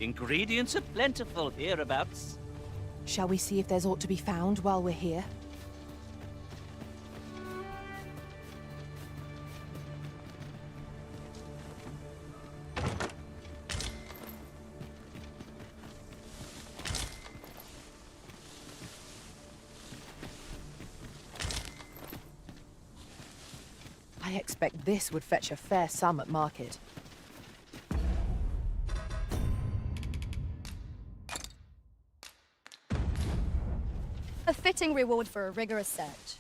Ingredients are plentiful hereabouts. Shall we see if there's aught to be found while we're here? I expect this would fetch a fair sum at market. A fitting reward for a rigorous search.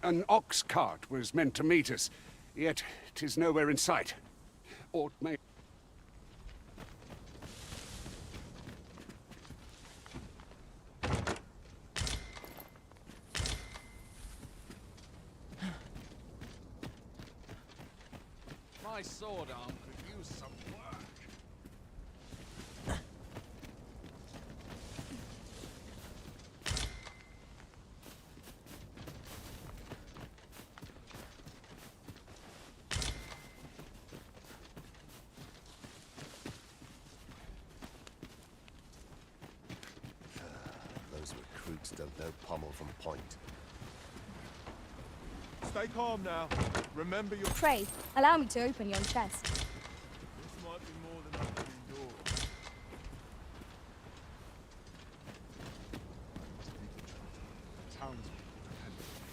An ox cart was meant to meet us, yet 'tis nowhere in sight. Aught may... My sword arm could use some work. Those recruits don't know pommel from point. Stay calm now. Remember your... Pray, allow me to open yon chest. This might be more than I can endure. Townspeople depend on me.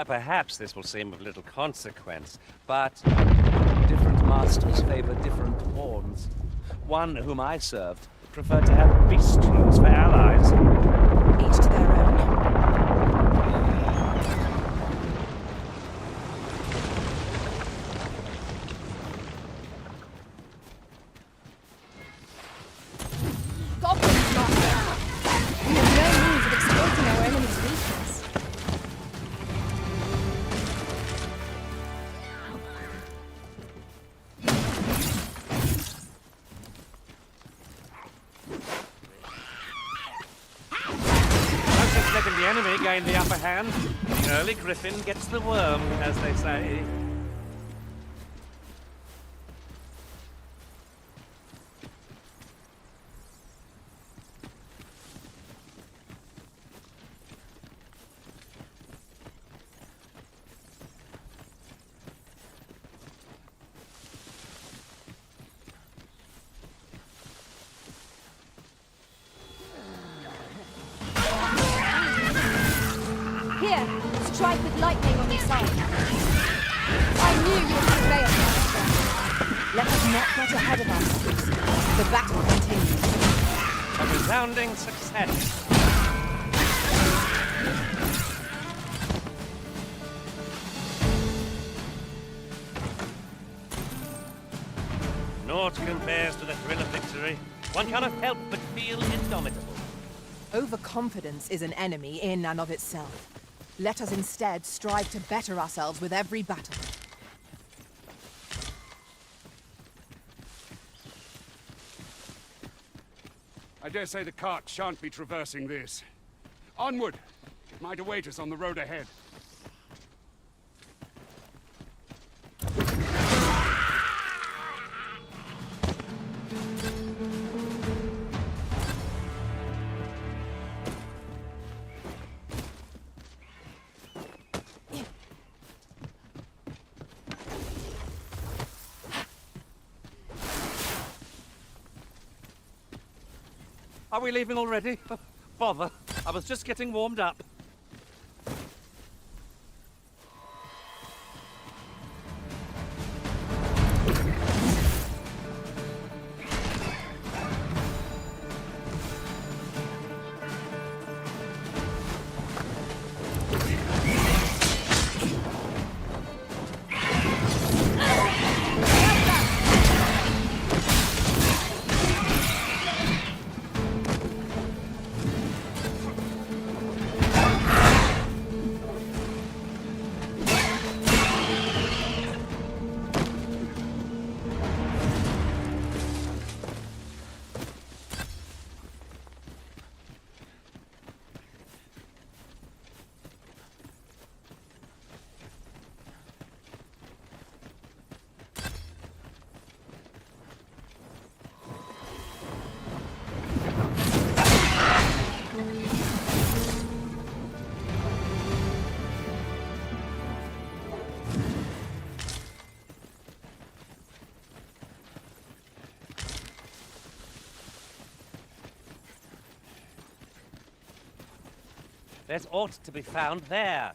Perhaps this will seem of little consequence, but different masters favor different pawns. One whom I served preferred to have beastrons for allies. Each to their own. Goblins, master! We have no means of exploiting our enemy's weakness. I'm just letting the enemy gain the upper hand. The early griffin gets the worm, as they say. Here, strike with lightning on your side. I knew you would prevail, master. Let us not get ahead of ourselves. The battle continues. A resounding success. Naught compares to the thrill of victory. One cannot help but feel indomitable. Overconfidence is an enemy in and of itself. Let us instead strive to better ourselves with every battle. I dare say the cart shan't be traversing this. Onward! It might await us on the road ahead. Are we leaving already? Bother. I was just getting warmed up. There's aught to be found there.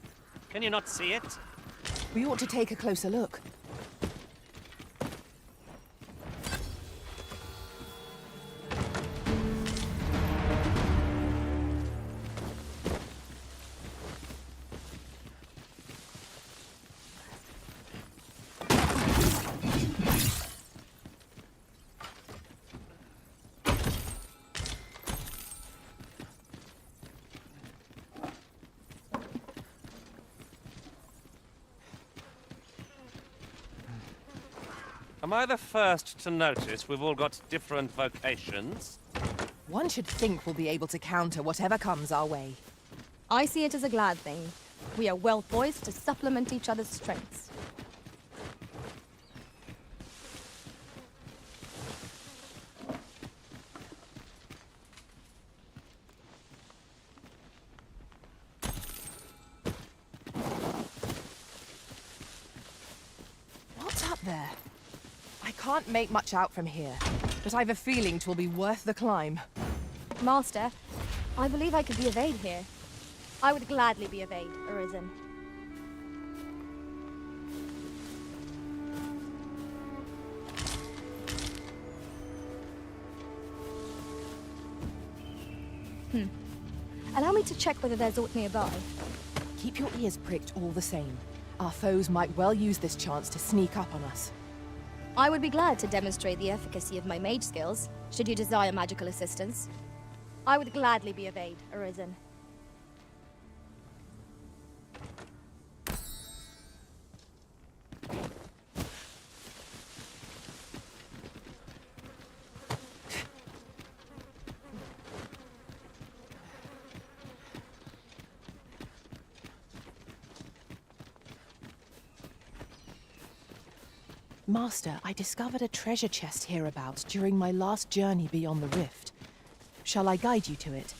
Can you not see it? We ought to take a closer look. Am I the first to notice we've all got different vocations? One should think we'll be able to counter whatever comes our way. I see it as a glad thing. We are well poised to supplement each other's strengths. What's up there? I can't make much out from here, but I've a feeling 'twill be worth the climb. Master, I believe I could be of aid here. I would gladly be of aid, Arisen. Allow me to check whether there's aught nearby. Keep your ears pricked all the same. Our foes might well use this chance to sneak up on us. I would be glad to demonstrate the efficacy of my mage skills, should you desire magical assistance. I would gladly be of aid, Arisen. Master, I discovered a treasure chest hereabouts during my last journey beyond the rift. Shall I guide you to it?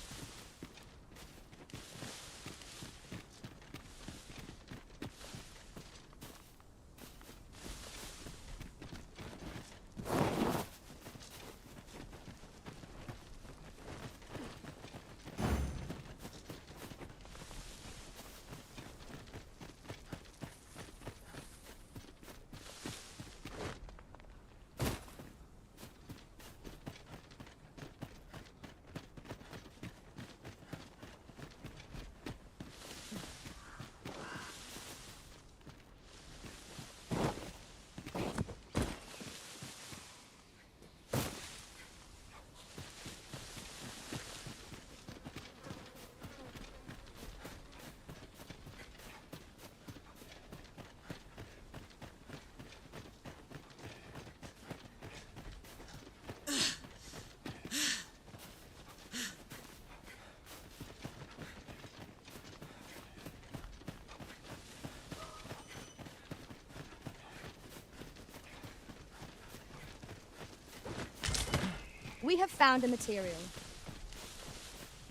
We have found a material.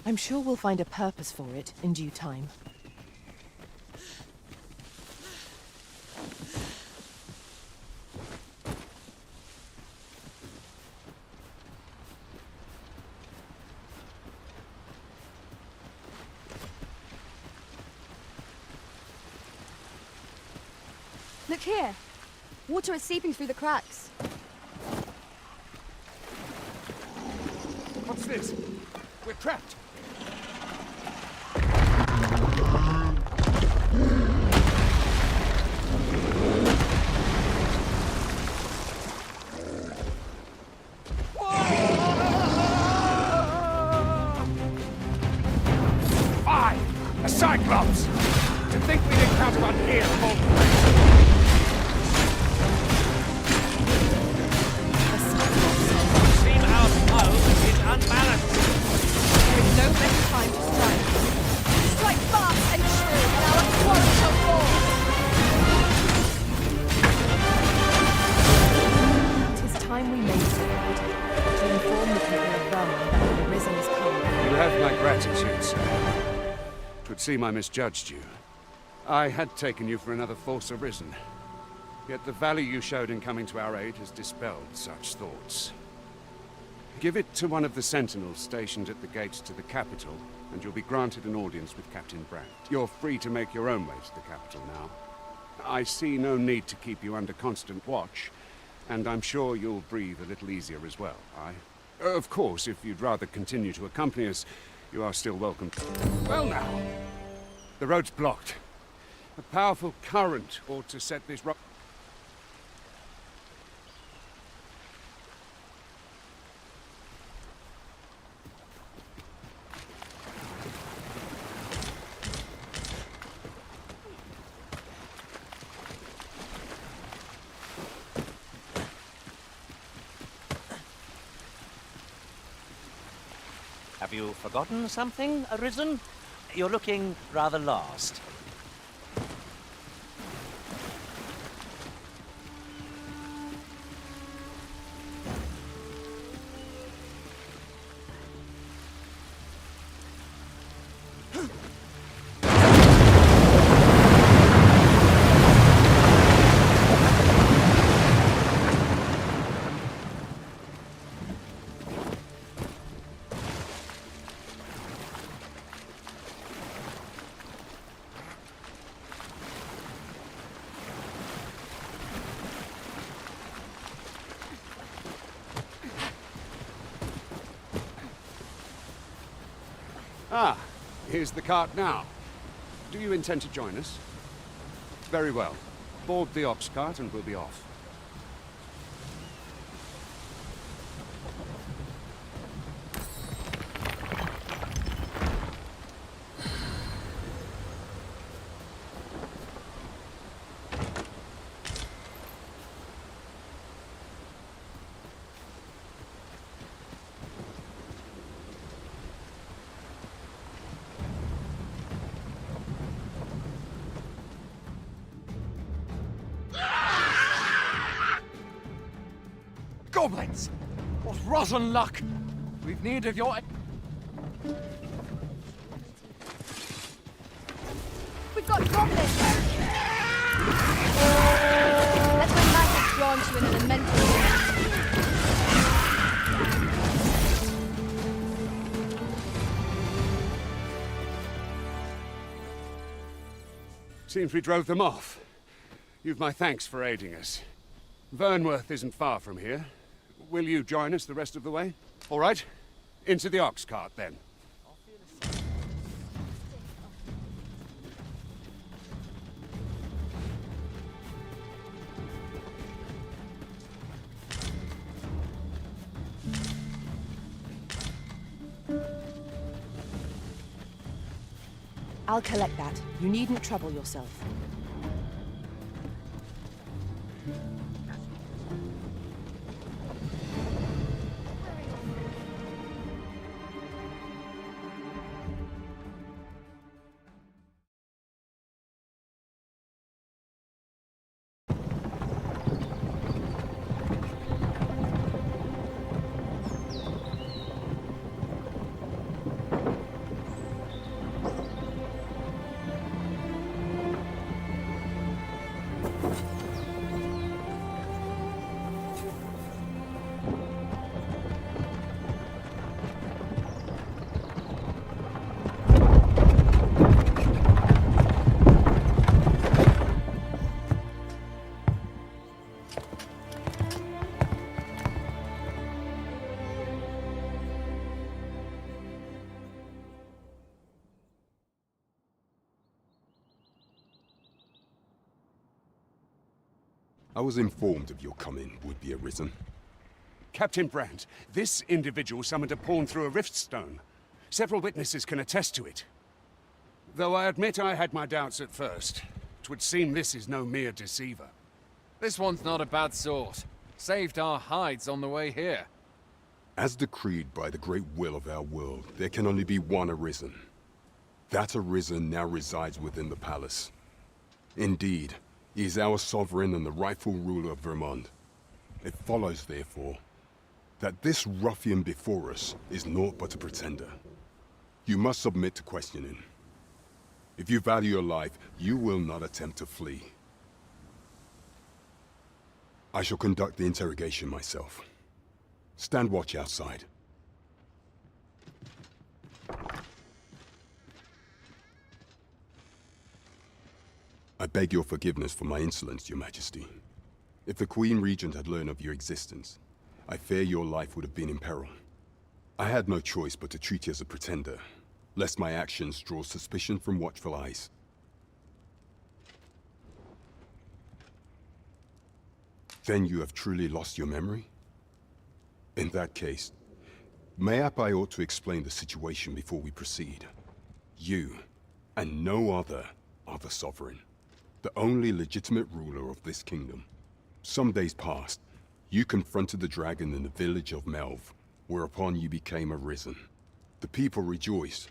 I'm sure we'll find a purpose for it in due time. Look here. Water is seeping through the cracks. What's this? We're trapped. A Cyclops! To think we'd encounter one here of all places. Seem our foe is unbalanced. There is no better time to strike. Strike fast and true, and our quarry shall fall. It is time we made something to inform the people of Dogma that the Arisen is coming. You have my gratitude, sir. 'Twould seem I misjudged you. I had taken you for another false Arisen. Yet the valor you showed in coming to our aid has dispelled such thoughts. Give it to one of the sentinels stationed at the gates to the capital, and you'll be granted an audience with Captain Brandt. You're free to make your own way to the capital now. I see no need to keep you under constant watch, and I'm sure you'll breathe a little easier as well, Of course, if you'd rather continue to accompany us, you are still welcome. Well now, the road's blocked. A powerful current ought to set this rock. Have you forgotten something, Arisen? You're looking rather lost. Ah, here's the cart now. Do you intend to join us? Very well. Board the ox cart and we'll be off. Goblins! What rotten luck! We've need of your... We've got goblins! That's when life has drawn to an elemental. Seems we drove them off. You've my thanks for aiding us. Vernworth isn't far from here. Will you join us the rest of the way? All right. Into the ox cart, then. I'll collect that. You needn't trouble yourself. I was informed of your coming would be arisen. Captain Brandt, this individual summoned a pawn through a rift stone. Several witnesses can attest to it. Though I admit I had my doubts at first. 'Twould seem this is no mere deceiver. This one's not a bad sort. Saved our hides on the way here. As decreed by the great will of our world, there can only be one arisen. That arisen now resides within the palace. Indeed, he is our sovereign and the rightful ruler of Vermont. It follows, therefore, that this ruffian before us is naught but a pretender. You must submit to questioning. If you value your life, you will not attempt to flee. I shall conduct the interrogation myself. Stand watch outside. I beg your forgiveness for my insolence, Your Majesty. If the Queen Regent had learned of your existence, I fear your life would have been in peril. I had no choice but to treat you as a pretender, lest my actions draw suspicion from watchful eyes. Then you have truly lost your memory? In that case, mayhap I ought to explain the situation before we proceed. You, and no other, are the Sovereign, the only legitimate ruler of this kingdom. Some days past, you confronted the dragon in the village of Melv, whereupon you became arisen. The people rejoiced,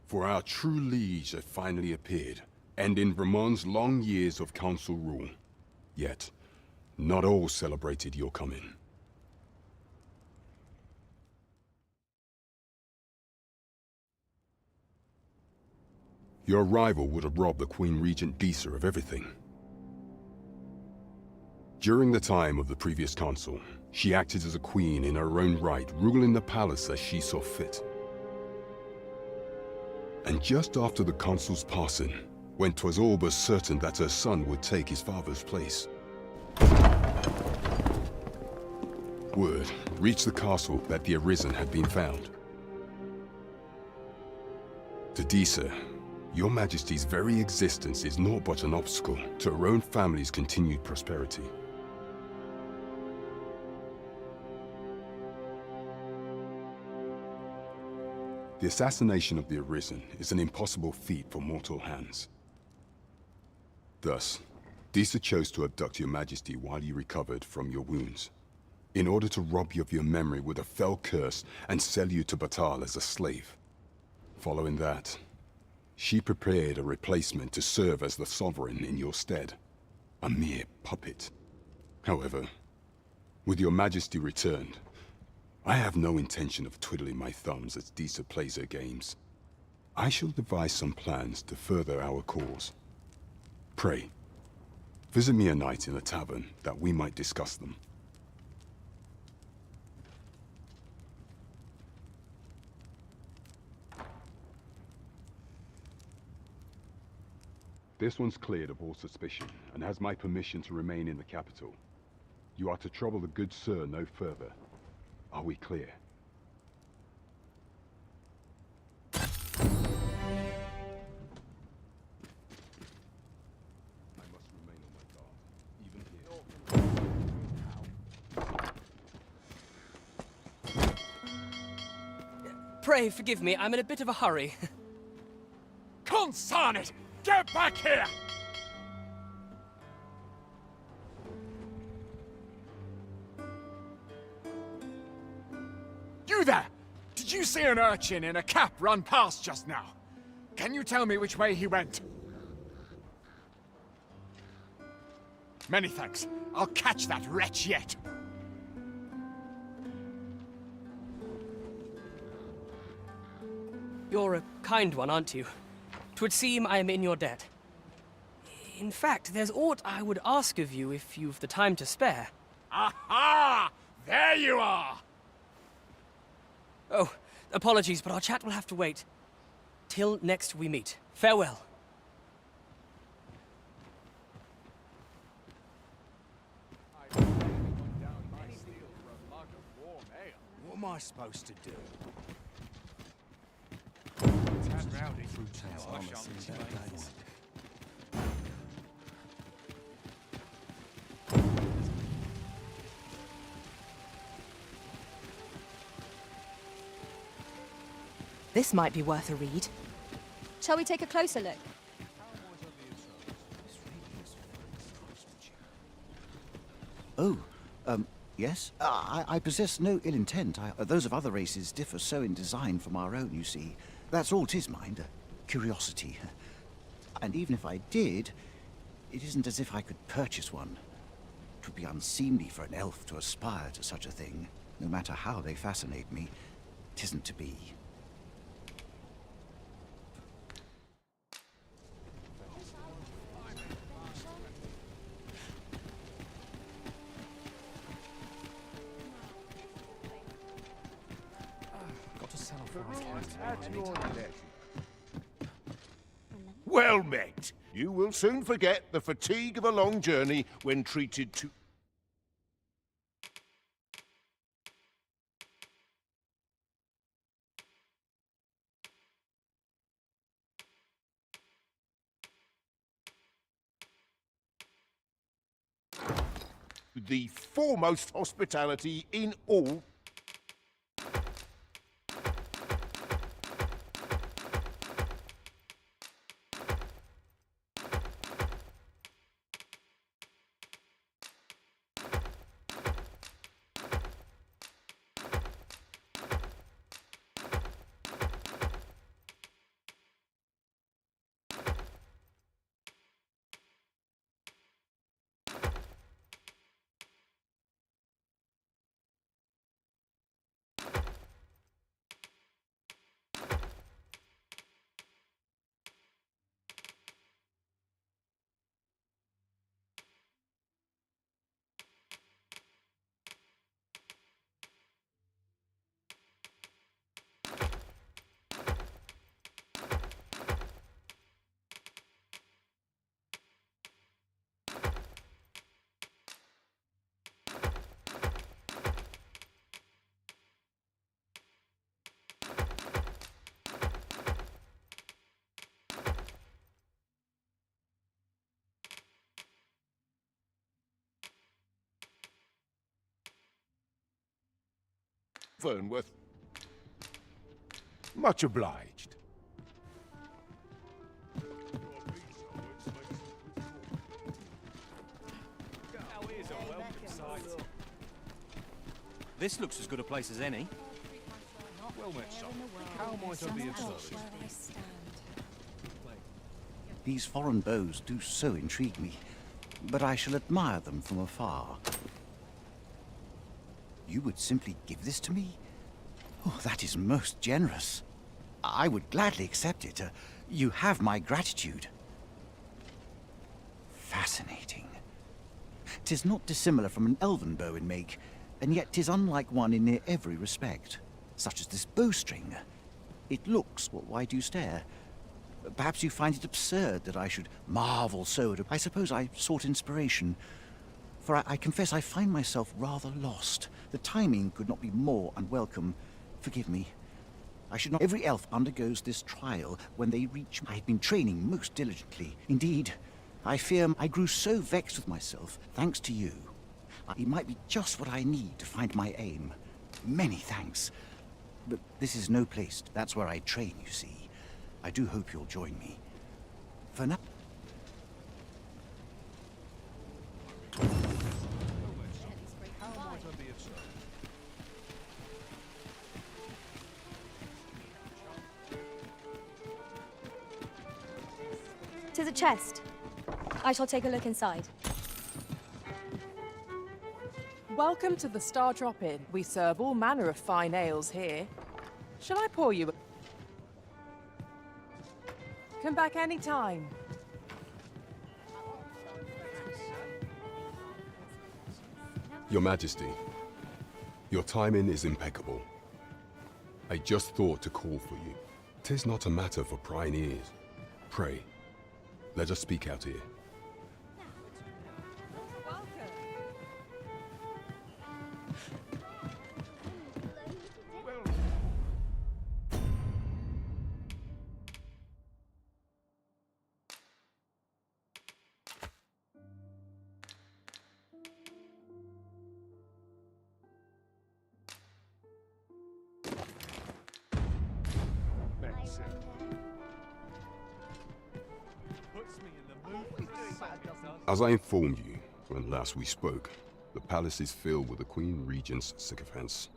for our true liege had finally appeared, ending Vermon's long years of council rule. Yet, not all celebrated your coming. Your arrival would have robbed the Queen Regent Disa of everything. During the time of the previous consul, she acted as a queen in her own right, ruling the palace as she saw fit. And just after the consul's passing, when 'twas all but certain that her son would take his father's place, word reached the castle that the Arisen had been found. To Disa, Your Majesty's very existence is naught but an obstacle to her own family's continued prosperity. The assassination of the Arisen is an impossible feat for mortal hands. Thus, Disa chose to abduct Your Majesty while you recovered from your wounds, in order to rob you of your memory with a fell curse and sell you to Batal as a slave. Following that, she prepared a replacement to serve as the Sovereign in your stead, a mere puppet. However, with Your Majesty returned, I have no intention of twiddling my thumbs as Disa plays her games. I shall devise some plans to further our cause. Pray, visit me a night in the tavern that we might discuss them. This one's cleared of all suspicion and has my permission to remain in the capital. You are to trouble the good sir no further. Are we clear? I must remain on my guard, even here. Pray forgive me, I'm in a bit of a hurry. Consign it! Get back here! You there! Did you see an urchin in a cap run past just now? Can you tell me which way he went? Many thanks. I'll catch that wretch yet. You're a kind one, aren't you? 'Twould seem I am in your debt. In fact, there's aught I would ask of you if you've the time to spare. Aha! There you are! Oh, apologies, but our chat will have to wait. Till next we meet. Farewell. What am I supposed to do? This might be worth a read. Shall we take a closer look? Oh, yes? I possess no ill intent. Those of other races differ so in design from our own, you see. That's all 'tis, mind. Curiosity. And even if I did, it isn't as if I could purchase one. It would be unseemly for an elf to aspire to such a thing. No matter how they fascinate me, 'tisn't to be. Well met. You will soon forget the fatigue of a long journey when treated to... the foremost hospitality in all... Fernworth. Much obliged. This looks as good a place as any. Well met, son. How might I be of service? These foreign bows do so intrigue me, but I shall admire them from afar. You would simply give this to me? Oh, that is most generous. I would gladly accept it. You have my gratitude. Fascinating. 'Tis not dissimilar from an elven bow in make, and yet 'tis unlike one in near every respect, such as this bowstring. It looks, well, why do you stare? Perhaps you find it absurd that I should marvel so at I suppose I sought inspiration. For I confess I find myself rather lost. The timing could not be more unwelcome. Forgive me. I should not... Every elf undergoes this trial when they reach... I have been training most diligently. Indeed, I fear I grew so vexed with myself, thanks to you. It might be just what I need to find my aim. Many thanks. But this is no place. That's where I train, you see. I do hope you'll join me. For now... To the chest. I shall take a look inside. Welcome to the Star Drop Inn. We serve all manner of fine ales here. Shall I pour you? Come back any time. Your Majesty, your timing is impeccable. I just thought to call for you. 'Tis not a matter for prying ears. Pray, let us speak out here. As I informed you when last we spoke, the palace is filled with the Queen Regent's sycophants.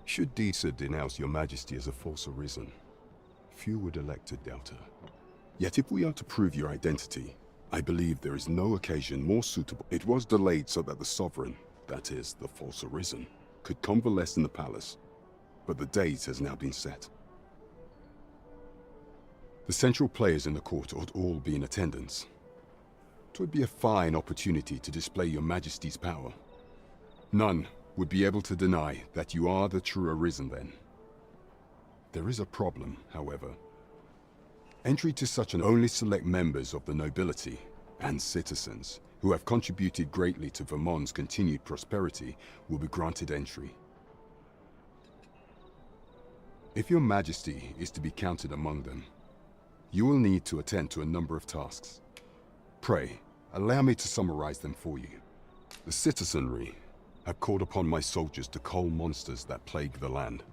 Should DD2 denounce your Majesty as a false arisen, few would elect to doubt her. Yet if we are to prove your identity, I believe there is no occasion more suitable. It was delayed so that the sovereign, that is, the false arisen, could convalesce in the palace, but the date has now been set. The central players in the court ought all be in attendance. 'Twould be a fine opportunity to display your Majesty's power. None would be able to deny that you are the true Arisen then. There is a problem, however. Entry to such an only select members of the nobility and citizens who have contributed greatly to Vermont's continued prosperity will be granted entry. If your majesty is to be counted among them, you will need to attend to a number of tasks. Pray, allow me to summarize them for you. The citizenry have called upon my soldiers to cull monsters that plague the land.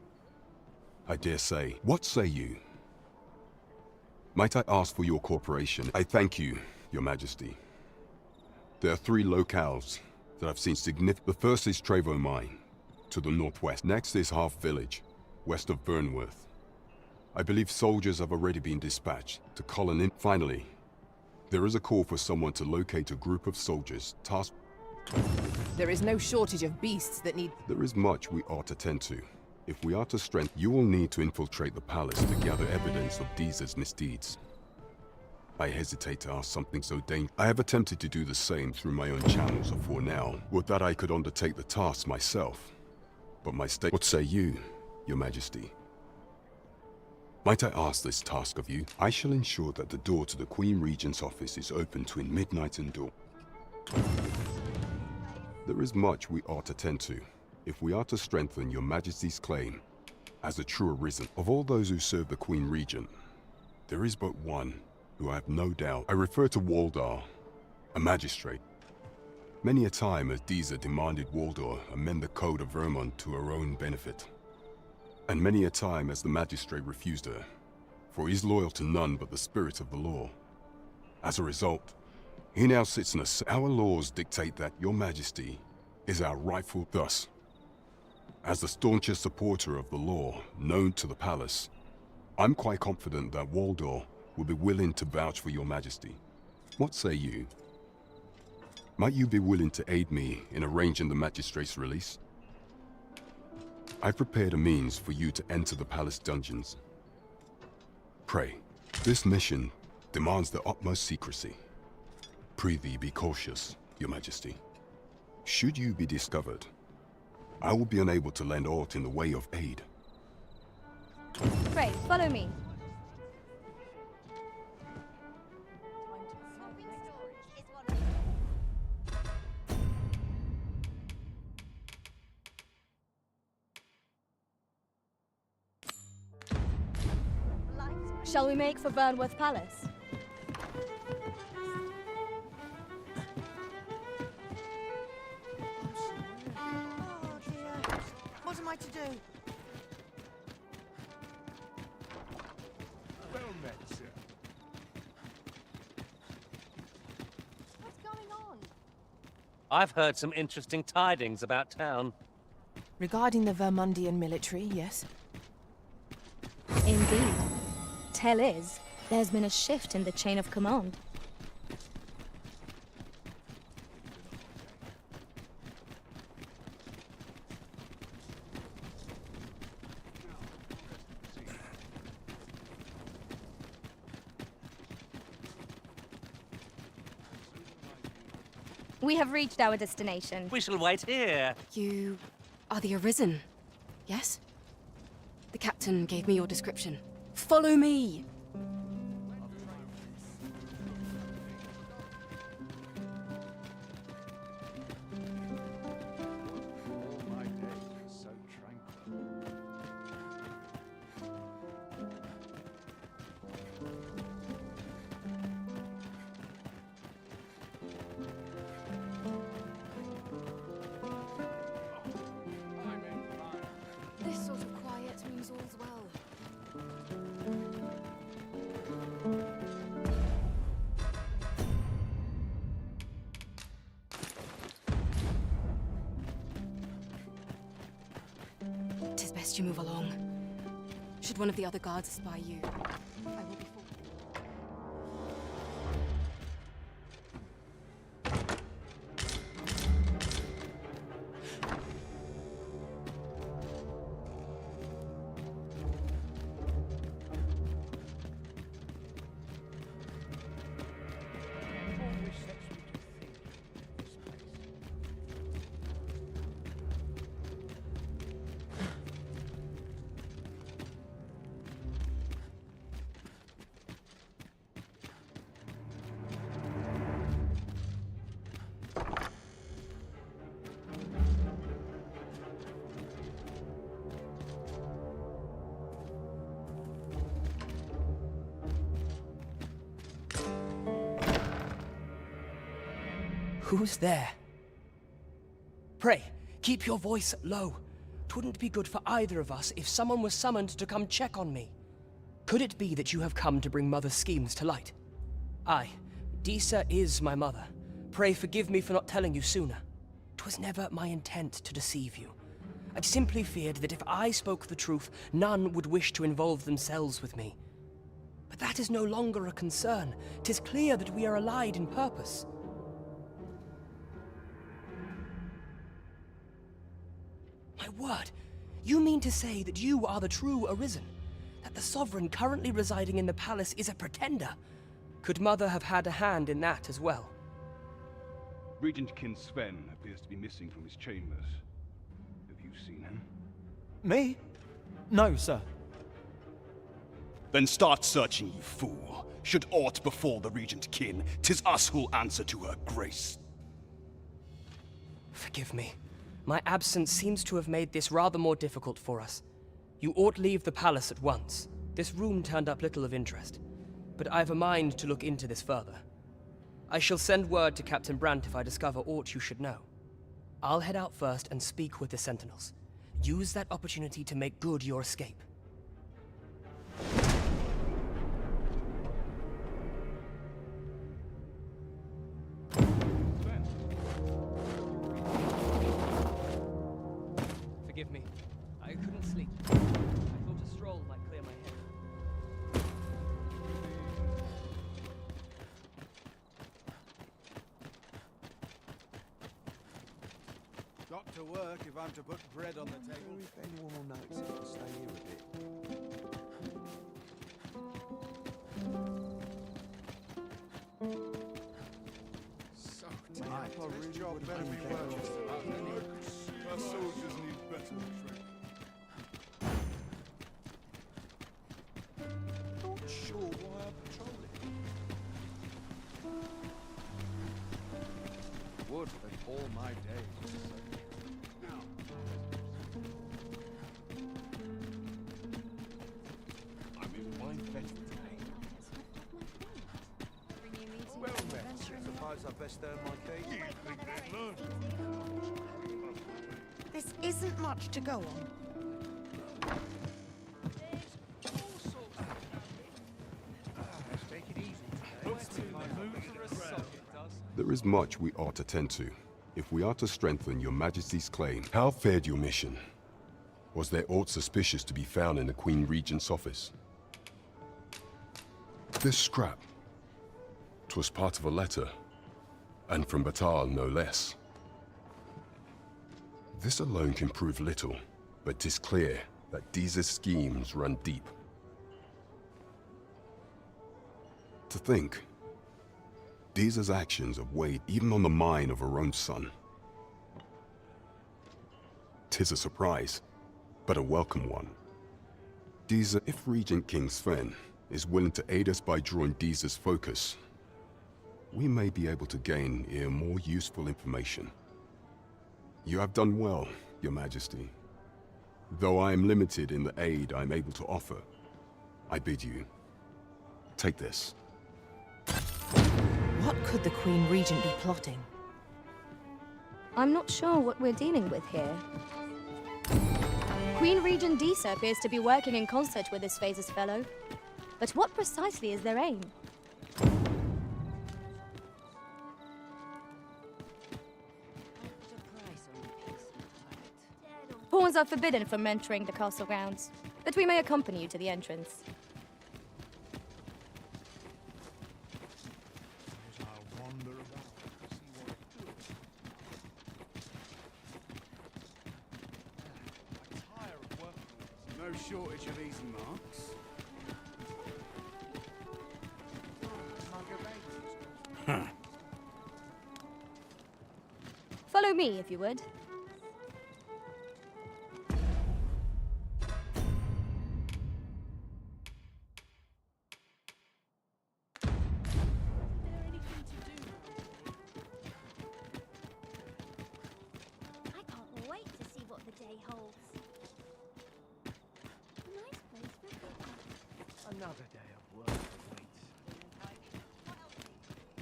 I dare say, what say you? Might I ask for your cooperation? I thank you, your majesty. There are 3 locales that I've seen significant. The first is Trevo Mine, to the northwest. Next is Half Village, west of Burnworth. I believe soldiers have already been dispatched to cull in. Finally, there is a call for someone to locate a group of soldiers tasked. There is no shortage of beasts that need... There is much we ought to tend to. If we are to strengthen, you will need to infiltrate the palace to gather evidence of Deezer's misdeeds. I hesitate to ask something so dangerous. I have attempted to do the same through my own channels afore now. Would that I could undertake the task myself. But my state... What say you, your majesty? Might I ask this task of you? I shall ensure that the door to the Queen Regent's office is open between midnight and dawn. There is much we ought to tend to, if we are to strengthen your majesty's claim as a true arisen. Of all those who serve the Queen Regent, there is but one who I have no doubt. I refer to Waldar, a magistrate. Many a time has Deezer demanded Waldar amend the code of Vermont to her own benefit. And many a time has the magistrate refused her, for he is loyal to none but the spirit of the law. As a result, he now sits in our laws dictate that your majesty is our rightful. Thus, as the staunchest supporter of the law known to the palace, I'm quite confident that Waldor will be willing to vouch for your majesty. What say you? Might you be willing to aid me in arranging the magistrate's release? I've prepared a means for you to enter the palace dungeons. Pray, this mission demands the utmost secrecy. Prithee be cautious, your majesty. Should you be discovered, I will be unable to lend aught in the way of aid. Pray, follow me. Shall we make for Burnworth Palace? Oh dear. What am I to do? Well met, sir. What's going on? I've heard some interesting tidings about town. Regarding the Vermundian military, yes? Indeed. Tell is, there's been a shift in the chain of command. We have reached our destination. We shall wait here. You are the Arisen, yes? The captain gave me your description. Follow me! All my days were so tranquil. This sort of quiet means all's well. Tis best you move along. Should one of the other guards spy you, I will be forward. Who's there? Pray, keep your voice low. 'Twouldn't be good for either of us if someone was summoned to come check on me. Could it be that you have come to bring Mother's schemes to light? Aye, Disa is my mother. Pray forgive me for not telling you sooner. 'Twas never my intent to deceive you. I'd simply feared that if I spoke the truth, none would wish to involve themselves with me. But that is no longer a concern. 'Tis clear that we are allied in purpose. My word, you mean to say that you are the true Arisen? That the Sovereign currently residing in the palace is a pretender? Could Mother have had a hand in that as well? Regent Kin Sven appears to be missing from his chambers. Have you seen him? Me? No, sir. Then start searching, you fool. Should aught befall the Regent Kin, 'tis us who'll answer to her grace. Forgive me. My absence seems to have made this rather more difficult for us. You ought leave the palace at once. This room turned up little of interest, but I've a mind to look into this further. I shall send word to Captain Brandt if I discover aught you should know. I'll head out first and speak with the Sentinels. Use that opportunity to make good your escape. Forgive me. I couldn't sleep. I thought a stroll might clear my head. Got to work if I'm to put bread on the table. If anyone will notice it, I'll stay here a bit. So tired. This job better be well. Our soldiers need better training. Not sure why I'm patrolling. Would that all my days. I'm in wine fetch today. Well met. Suppose I best earn my keep. You think they'd learn? This isn't much to go on. There is much we ought to tend to, if we are to strengthen your Majesty's claim. How fared your mission? Was there aught suspicious to be found in the Queen Regent's office? This scrap. 'Twas part of a letter, and from Batal no less. This alone can prove little, but 'tis clear that Disa's schemes run deep. To think, Disa's actions have weighed even on the mind of her own son. 'Tis a surprise, but a welcome one. Disa, if Regent King Sven is willing to aid us by drawing Disa's focus, we may be able to gain here more useful information. You have done well, Your Majesty. Though I am limited in the aid I'm able to offer, I bid you, take this. What could the Queen Regent be plotting? I'm not sure what we're dealing with here. Queen Regent Disa appears to be working in concert with this Phases fellow. But what precisely is their aim? Pawns are forbidden from entering the castle grounds, but we may accompany you to the entrance. No shortage of easy marks. Follow me, if you would. Another day of work awaits.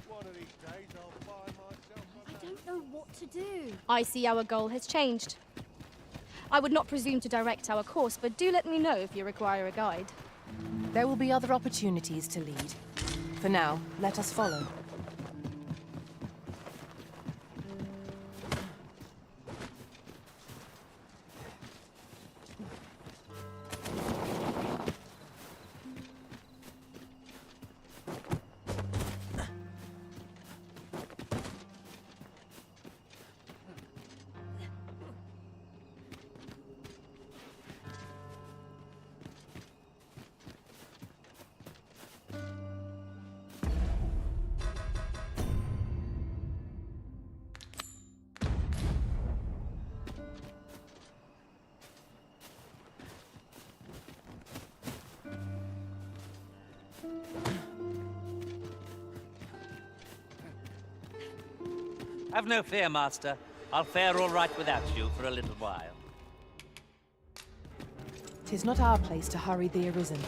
One of these days I'll buy myself. I don't don't know what to do. I see our goal has changed. I would not presume to direct our course, but do let me know if you require a guide. There will be other opportunities to lead. For now, let us follow. Have no fear, Master. I'll fare all right without you for a little while. 'Tis not our place to hurry the Arisen.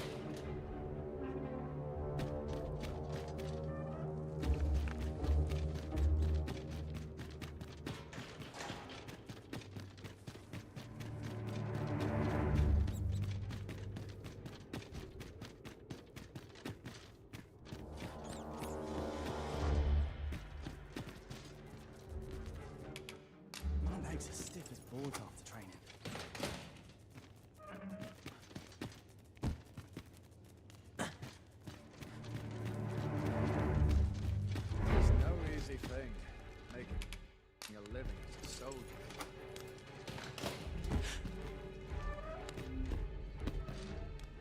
My legs are stiff as boards after training. It's no easy thing, making a living as a soldier.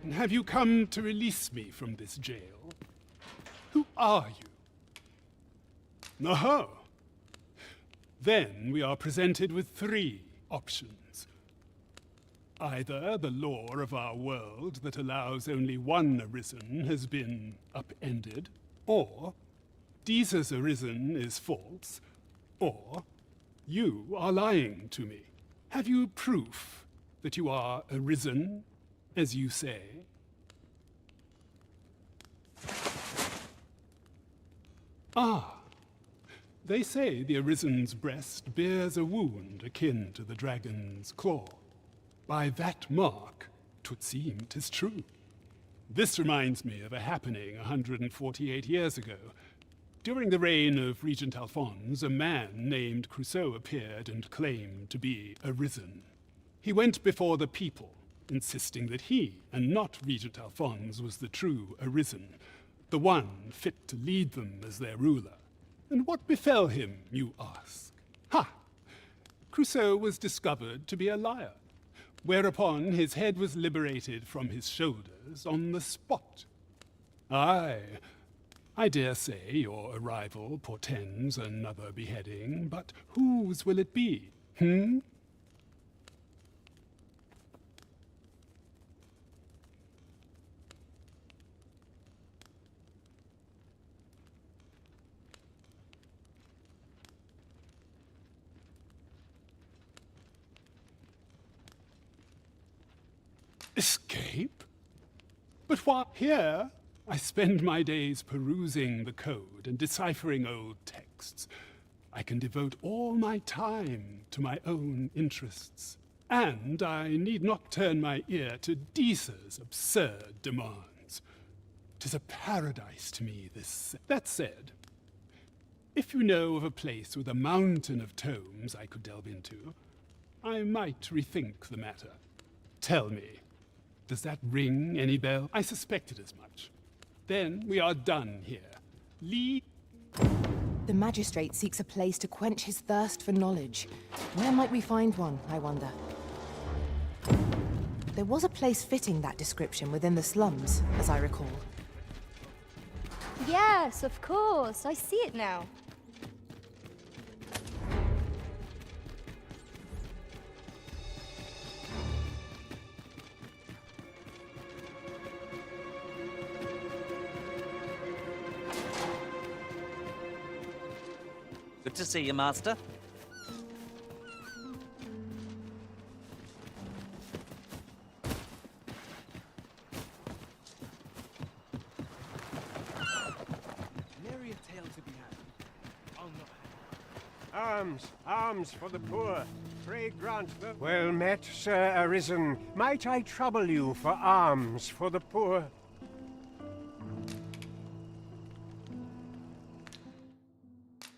And have you come to release me from this jail? Who are you? Oh. Then we are presented with three options. Either the law of our world that allows only one Arisen has been upended, or Deeza's Arisen is false, or you are lying to me. Have you proof that you are Arisen, as you say? Ah. They say the Arisen's breast bears a wound akin to the dragon's claw. By that mark, 'twould seem 'tis true. This reminds me of a happening 148 years ago. During the reign of Regent Alphonse, a man named Crusoe appeared and claimed to be Arisen. He went before the people, insisting that he, and not Regent Alphonse, was the true Arisen, the one fit to lead them as their ruler. And what befell him, you ask? Ha! Crusoe was discovered to be a liar, whereupon his head was liberated from his shoulders on the spot. Aye, I dare say your arrival portends another beheading, but whose will it be, Escape? But what? Here, I spend my days perusing the code and deciphering old texts. I can devote all my time to my own interests. And I need not turn my ear to Deeza's absurd demands. 'Tis a paradise to me, this. That said, if you know of a place with a mountain of tomes I could delve into, I might rethink the matter. Tell me, does that ring any bell? I suspected as much. Then we are done here. Lee. The magistrate seeks a place to quench his thirst for knowledge. Where might we find one, I wonder? There was a place fitting that description within the slums, as I recall. Yes, of course. I see it now. Good to see you, Master. Nary a tale to be had. I'll not have it. Arms, arms for the poor. Pray grant the... Well met, Sir Arisen. Might I trouble you for alms for the poor?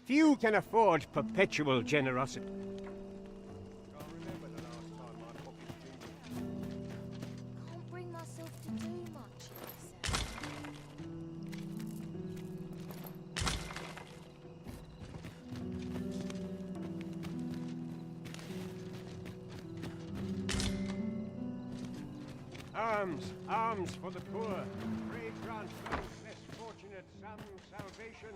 Few can afford perpetual generosity. Can't bring myself to do much, Arms, arms for the poor. Pray grant those less fortunate some salvation.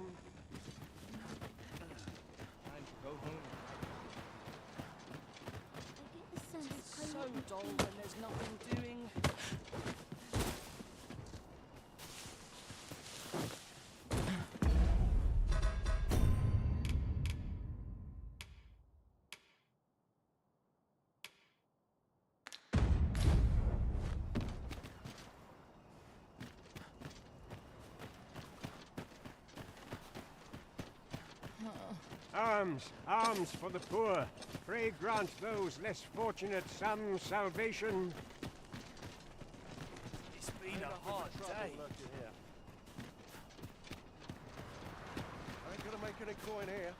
Time to go home. It's so dull when there's nothing doing. Arms, arms for the poor. Pray grant those less fortunate some salvation. It's been a hard day. I ain't gonna make any coin here.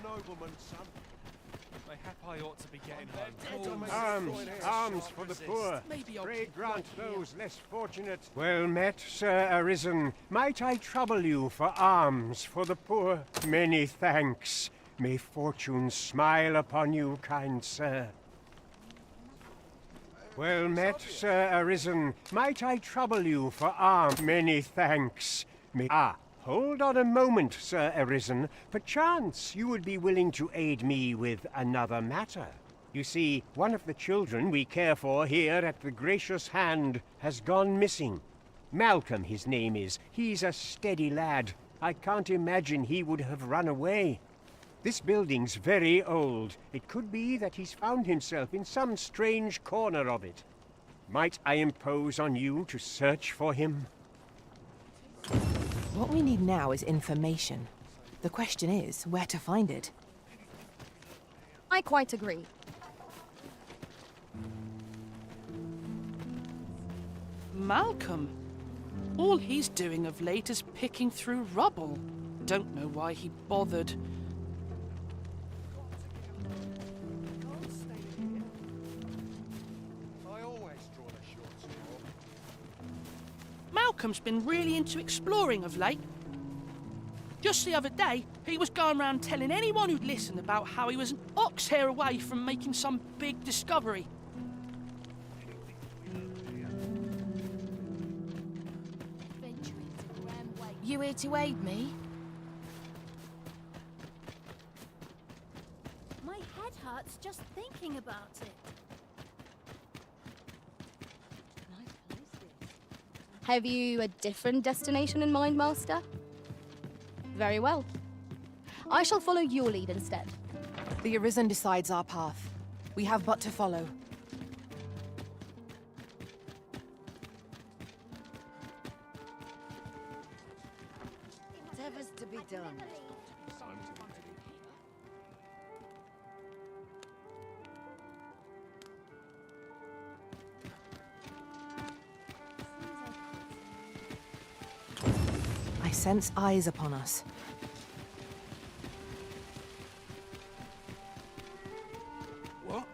Nobleman, son. Mayhap I ought to be getting home. Arms, arms for the poor. Pray grant those less fortunate. Well met, Sir Arisen. Might I trouble you for alms for the poor? Many thanks. May fortune smile upon you, kind sir. Well met, Sir Arisen. Might I trouble you for alms? Many thanks. May... Hold on a moment, Sir Arisen. Perchance you would be willing to aid me with another matter. You see, one of the children we care for here at the Gracious Hand has gone missing. Malcolm, his name is. He's a steady lad. I can't imagine he would have run away. This building's very old. It could be that he's found himself in some strange corner of it. Might I impose on you to search for him? What we need now is information. The question is, where to find it? I quite agree. Malcolm? All he's doing of late is picking through rubble. Don't know why he bothered. Malcolm's been really into exploring of late. Just the other day, he was going around telling anyone who'd listen about how he was an ox hair away from making some big discovery. You here to aid me? My head hurts just thinking about it. Have you a different destination in mind, Master? Very well. I shall follow your lead instead. The Arisen decides our path. We have but to follow. Whatever's to be done. I sense eyes upon us. What?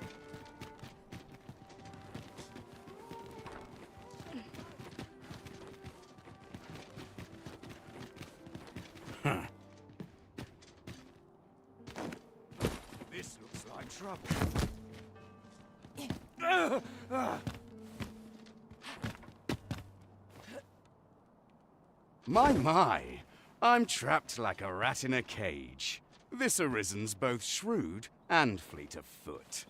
Huh. This looks like trouble. My, I'm trapped like a rat in a cage. This Arisen's both shrewd and fleet of foot.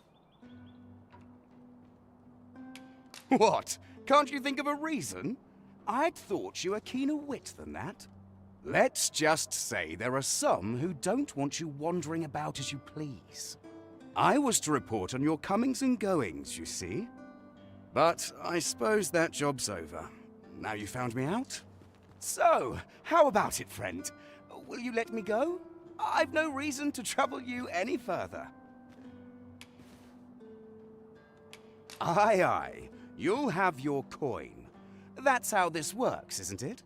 What? Can't you think of a reason? I'd thought you were keener wit than that. Let's just say there are some who don't want you wandering about as you please. I was to report on your comings and goings, you see. But I suppose that job's over. Now you found me out? So, how about it, friend? Will you let me go? I've no reason to trouble you any further. Aye, aye. You'll have your coin. That's how this works, isn't it?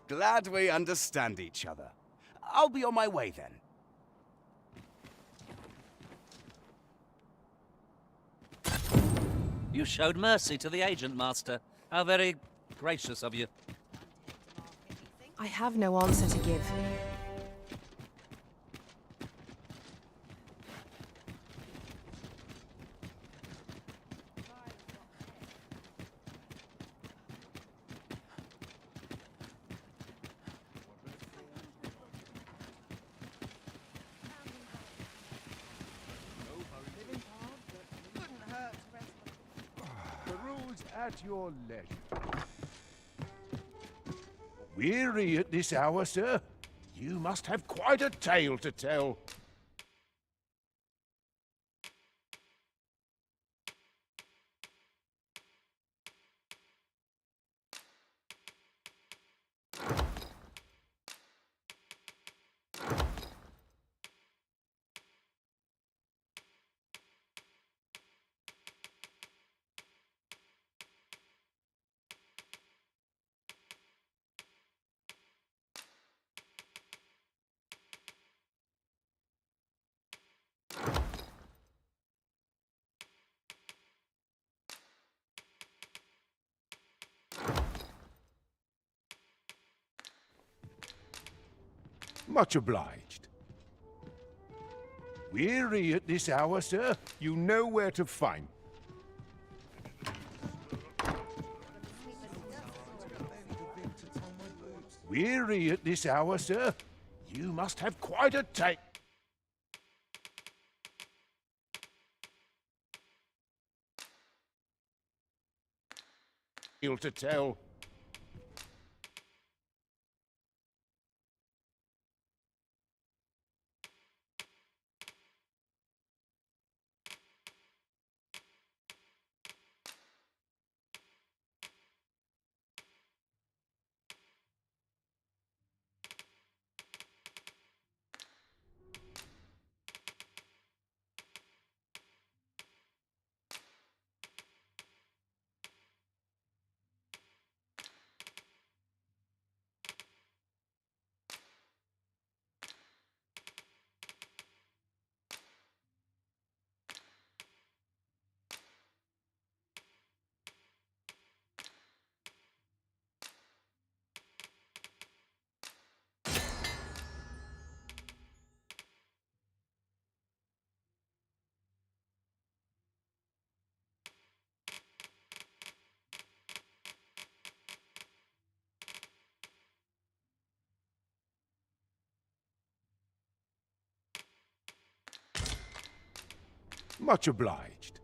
Glad we understand each other. I'll be on my way then. You showed mercy to the agent, Master. How very gracious of you. I have no answer to give. Peruse at your leisure. Weary at this hour, sir? You must have quite a tale to tell. Much obliged. Weary at this hour, sir? You know where to find. Weary at this hour, sir? You must have quite a tale to tell. Much obliged.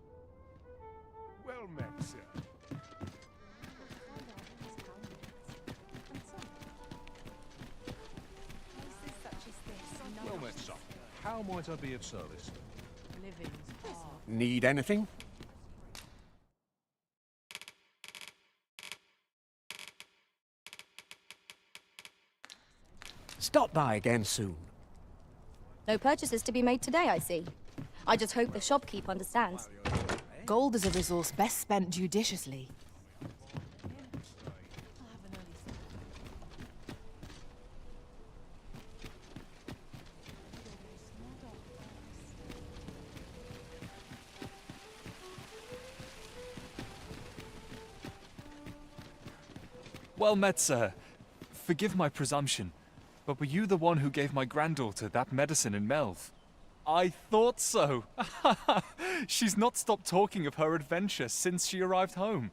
Well met, sir. Well met, son. How might I be of service? Need anything? Stop by again soon. No purchases to be made today, I see. I just hope the shopkeep understands. Gold is a resource best spent judiciously. Well met, sir. Forgive my presumption, but were you the one who gave my granddaughter that medicine in Melv? I thought so. She's not stopped talking of her adventure since she arrived home.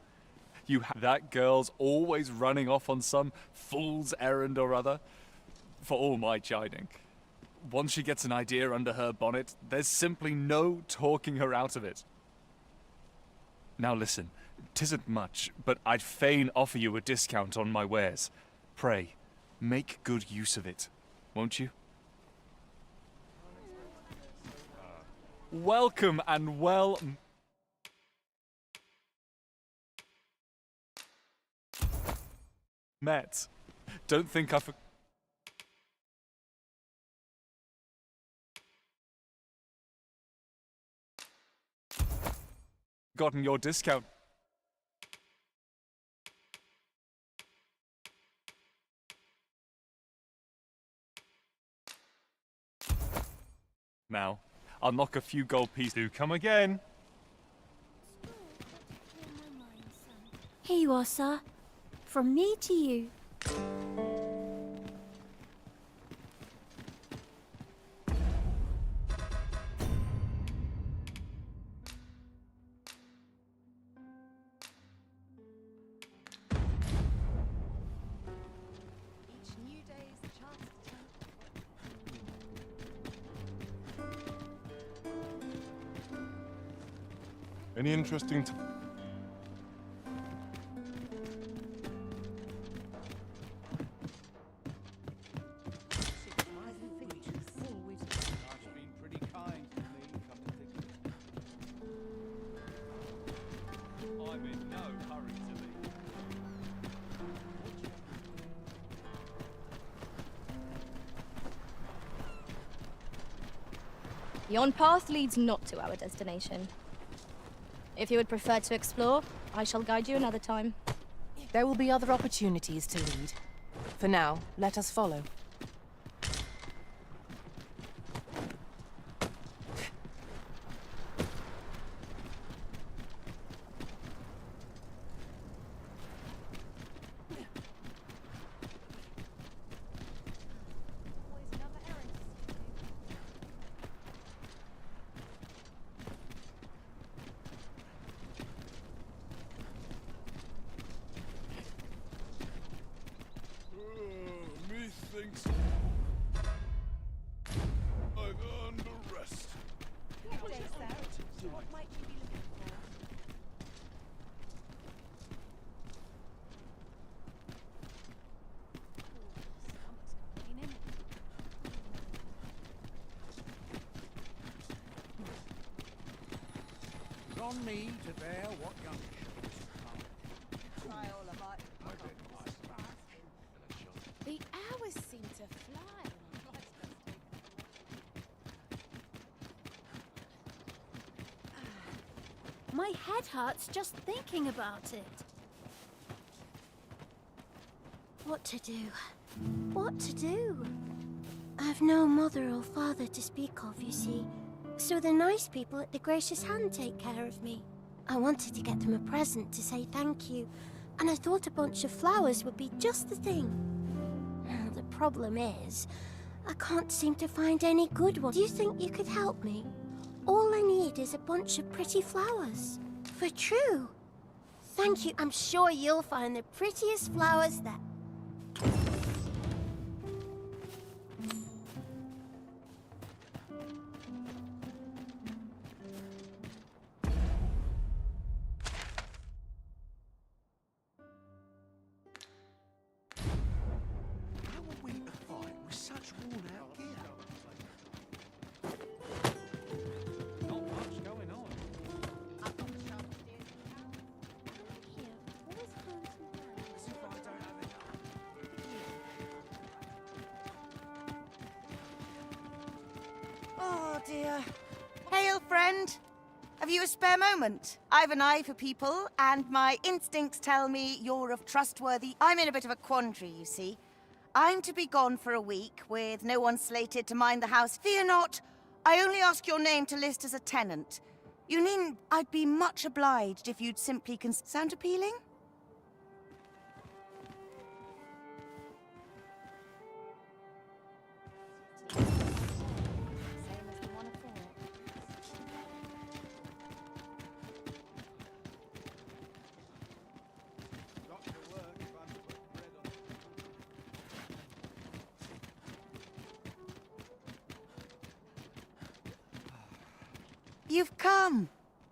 That girl's always running off on some fool's errand or other. For all my chiding. Once she gets an idea under her bonnet, there's simply no talking her out of it. Now listen, 'tisn't much, but I'd fain offer you a discount on my wares. Pray, make good use of it, won't you? Welcome and well... met. Don't think I've... Gotten your discount. Now, I'll knock a few gold pieces. Do come again. Here you are, sir. From me to you. Any interesting I'm in no hurry to leave. Yon path leads not to our destination. If you would prefer to explore, I shall guide you another time. There will be other opportunities to lead. For now, let us follow. Methinks I've earned a rest. What might you be looking for? It's on me to bear what young shows come. Try all of it. The hours seem to fly. My head hurts just thinking about it. What to do? What to do? I've no mother or father to speak of, you see. So the nice people at the Gracious Hand take care of me. I wanted to get them a present to say thank you, and I thought a bunch of flowers would be just the thing. The problem is, I can't seem to find any good ones. Do you think you could help me? All I need is a bunch of pretty flowers. For true. Thank you. I'm sure you'll find the prettiest flowers there. How are we to fight with such worn-out gear? Not much going on. Oh dear. Hail, friend. Have you a spare moment? I've an eye for people, and my instincts tell me you're of trustworthy... I'm in a bit of a quandary, you see. I'm to be gone for a week, with no one slated to mind the house. Fear not. I only ask your name to list as a tenant. You needn't... I'd be much obliged if you'd simply sound appealing? You've come.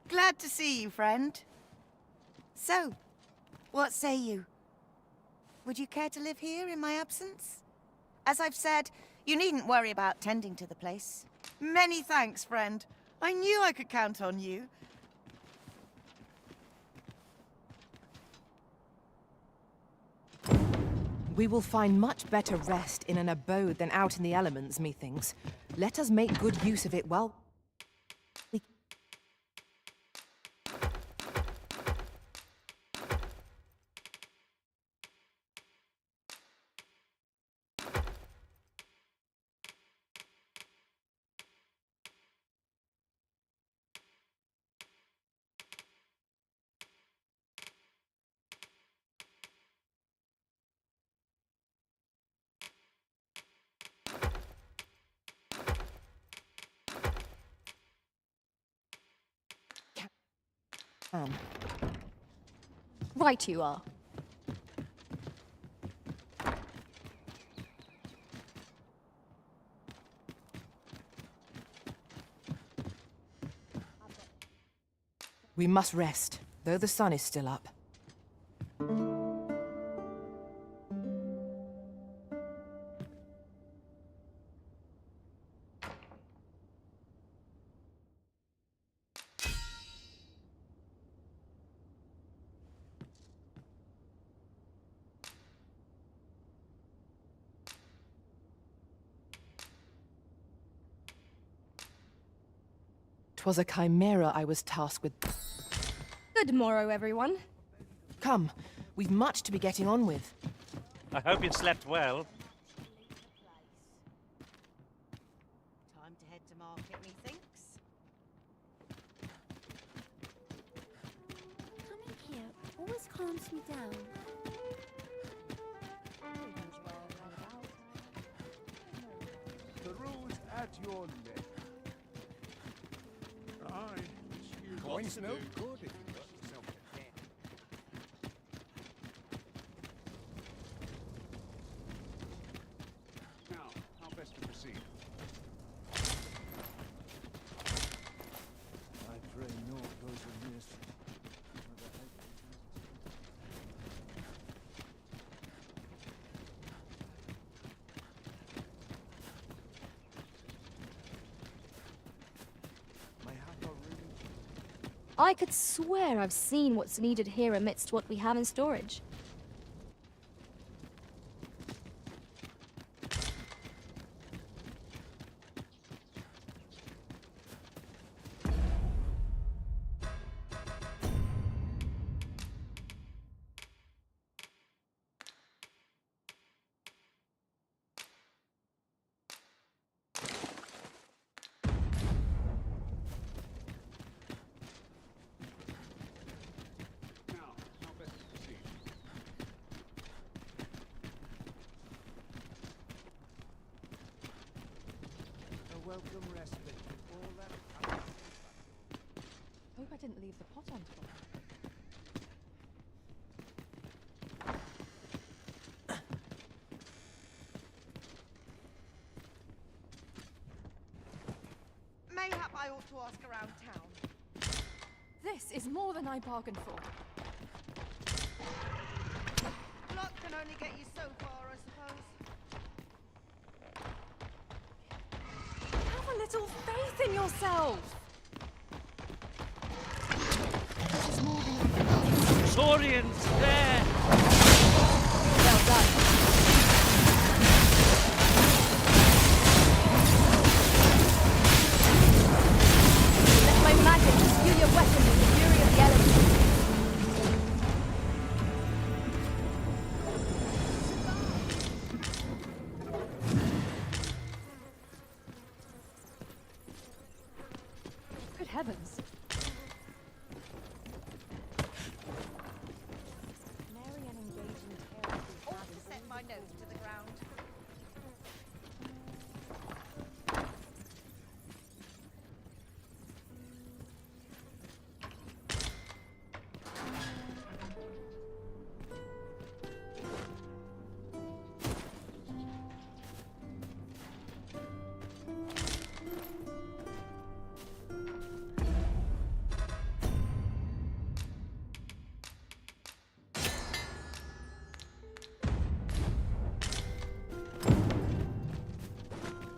Glad to see you, friend. So, what say you? Would you care to live here in my absence? As I've said, you needn't worry about tending to the place. Many thanks, friend. I knew I could count on you. We will find much better rest in an abode than out in the elements, methinks. Let us make good use of it while we... Right you are. We must rest, though the sun is still up. 'Twas a chimera I was tasked with. Good morrow, everyone. Come, we've much to be getting on with. I hope you've slept well. Time to head to market, methinks. Coming here always calms me down. The road's at your neck. Aye, you Coin's got to no do. good if you got yourself a debt. Now, how best to proceed? I pray naught goes amiss. I could swear I've seen what's needed here amidst what we have in storage. A welcome respite from all that. Hope I didn't leave the pot on top. Mayhap I ought to ask around town. This is more than I bargained for. Luck can only get you so far, I suppose. Have a little faith in yourself! Saurians, there! Well done. Let my magic spew your weapon with the fury of the elements. Good heavens.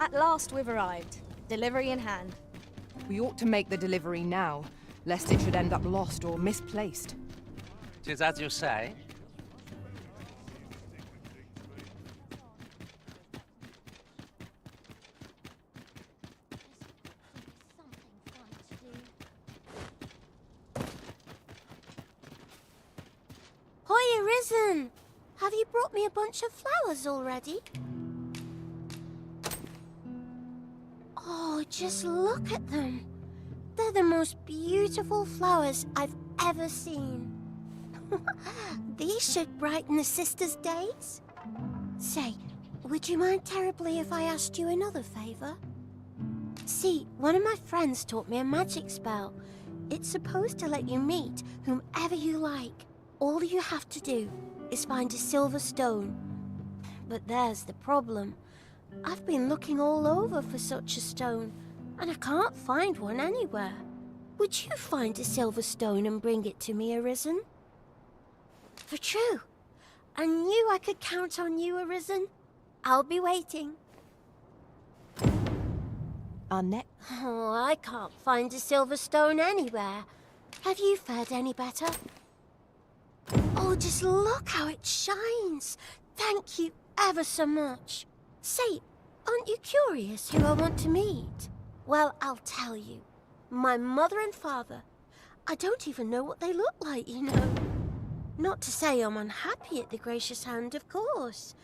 At last we've arrived. Delivery in hand. We ought to make the delivery now, lest it should end up lost or misplaced. 'Tis as you say. Hoy, Arisen! Have you brought me a bunch of flowers already? Oh, just look at them. They're the most beautiful flowers I've ever seen. These should brighten the sisters' days. Say, would you mind terribly if I asked you another favor? See, one of my friends taught me a magic spell. It's supposed to let you meet whomever you like. All you have to do is find a silver stone. But there's the problem. I've been looking all over for such a stone, and I can't find one anywhere. Would you find a silver stone and bring it to me, Arisen? For true. I knew I could count on you, Arisen. I'll be waiting. Our next... Oh, I can't find a silver stone anywhere. Have you fared any better? Oh, just look how it shines. Thank you ever so much. Say, aren't you curious who I want to meet? Well, I'll tell you. My mother and father. I don't even know what they look like, you know. Not to say I'm unhappy at the Gracious Hand, of course.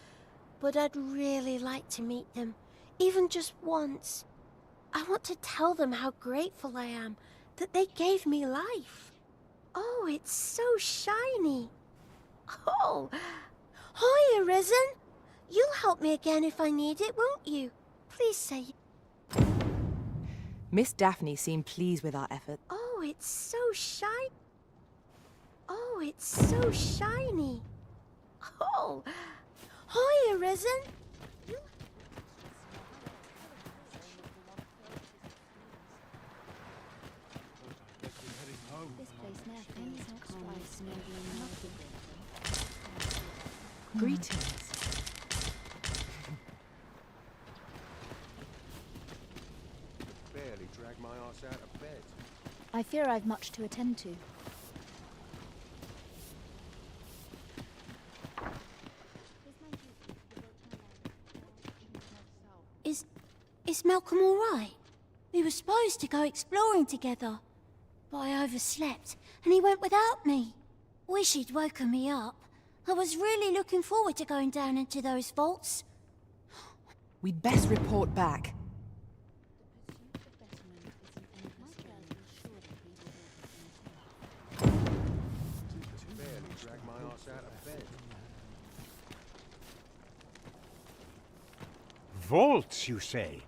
But I'd really like to meet them, even just once. I want to tell them how grateful I am that they gave me life. Oh, it's so shiny. Oh, hi, Arisen. You'll help me again if I need it, won't you? Please say... Miss Daphne seemed pleased with our effort. Oh, it's so shiny. Oh, it's so shiny. Oh, hi, Arisen. Greetings. Barely drag my ass out of bed. I fear I've much to attend to. Is Malcolm all right? We were supposed to go exploring together, but I overslept and he went without me. Wish he'd woken me up. I was really looking forward to going down into those vaults. We'd best report back. Barely drag my ass out of bed. Vaults, you say?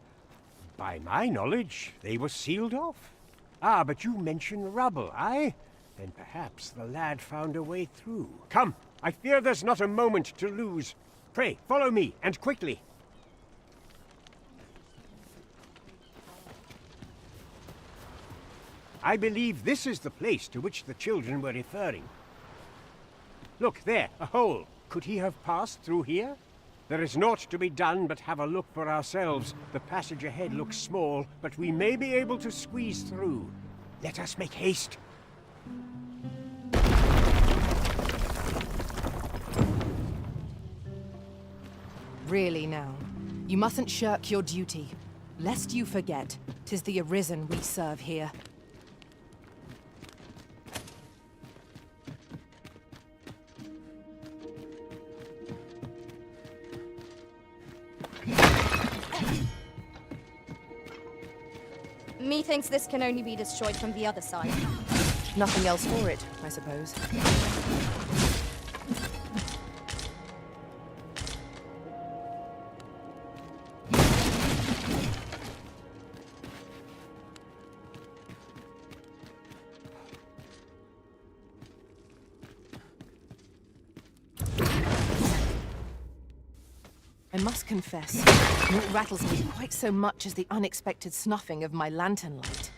By my knowledge, they were sealed off. Ah, but you mentioned rubble, aye? Then perhaps the lad found a way through. Come, I fear there's not a moment to lose. Pray, follow me, and quickly. I believe this is the place to which the children were referring. Look, there, a hole. Could he have passed through here? There is naught to be done but have a look for ourselves. The passage ahead looks small, but we may be able to squeeze through. Let us make haste. Really now, you mustn't shirk your duty. Lest you forget, 'tis the Arisen we serve here. Methinks this can only be destroyed from the other side. Nothing else for it, I suppose. I must confess, naught rattles me quite so much as the unexpected snuffing of my lantern light.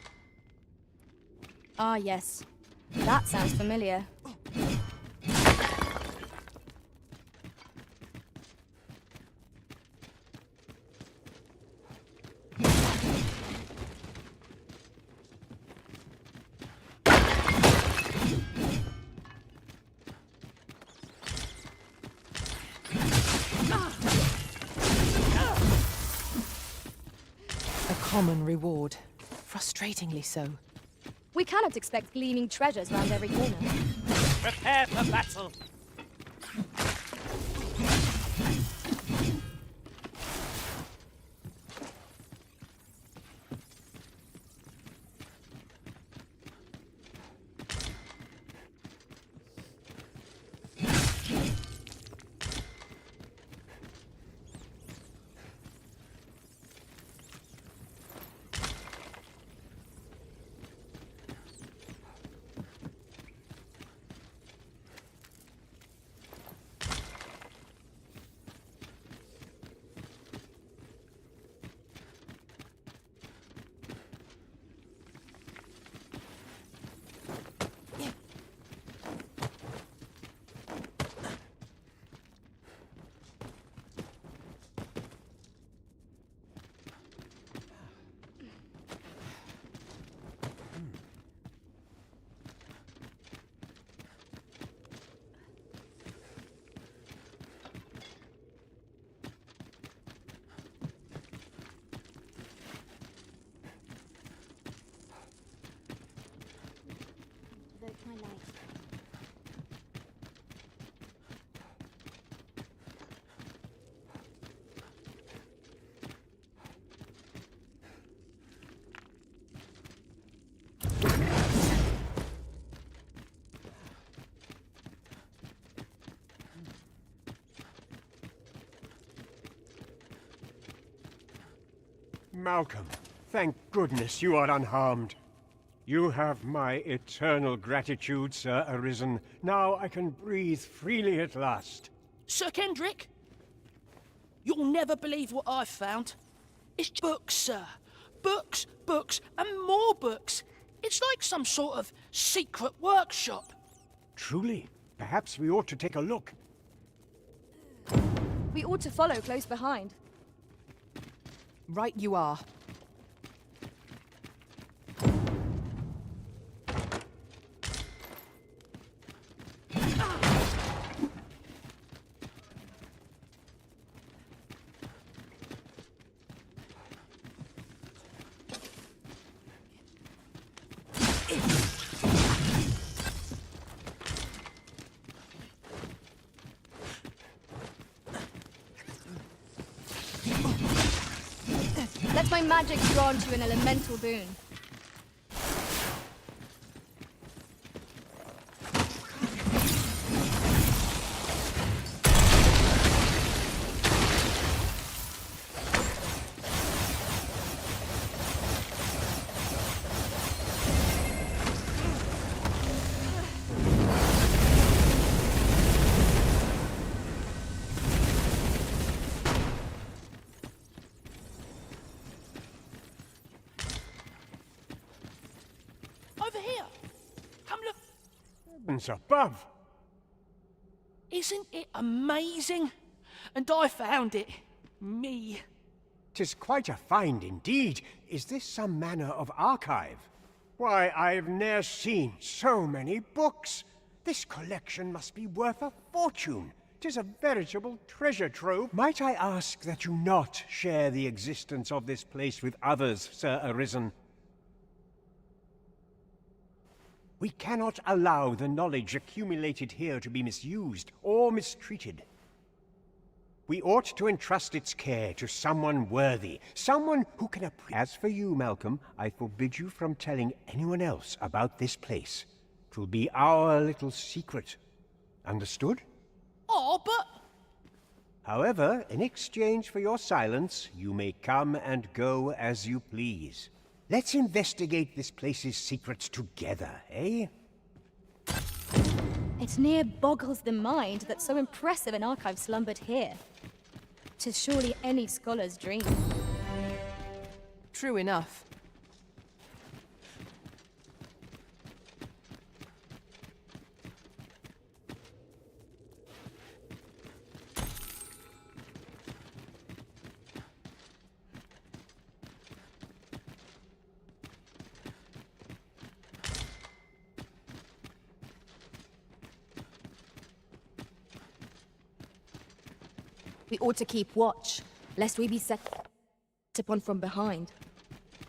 Ah, yes. That sounds familiar. A common reward. Frustratingly so. We cannot expect gleaming treasures round every corner. Prepare for battle! Devote my life. Malcolm, thank goodness you are unharmed. You have my eternal gratitude, Sir Arisen. Now I can breathe freely at last. Sir Kendrick? You'll never believe what I've found. It's books, sir. Books, books, and more books. It's like some sort of secret workshop. Truly? Perhaps we ought to take a look. We ought to follow close behind. Right you are. Let my magic grant you an elemental boon. Over here. Come look. Heavens above! Isn't it amazing? And I found it. Me. 'Tis quite a find indeed. Is this some manner of archive? Why, I've ne'er seen so many books. This collection must be worth a fortune. 'Tis a veritable treasure trove. Might I ask that you not share the existence of this place with others, Sir Arisen? We cannot allow the knowledge accumulated here to be misused or mistreated. We ought to entrust its care to someone worthy, someone who can appreciate. As for you, Malcolm, I forbid you from telling anyone else about this place. 'Twill be our little secret. Understood? Oh, but... However, in exchange for your silence, you may come and go as you please. Let's investigate this place's secrets together, eh? It near boggles the mind that so impressive an archive slumbered here. 'Tis surely any scholar's dream. True enough. We ought to keep watch, lest we be set upon from behind.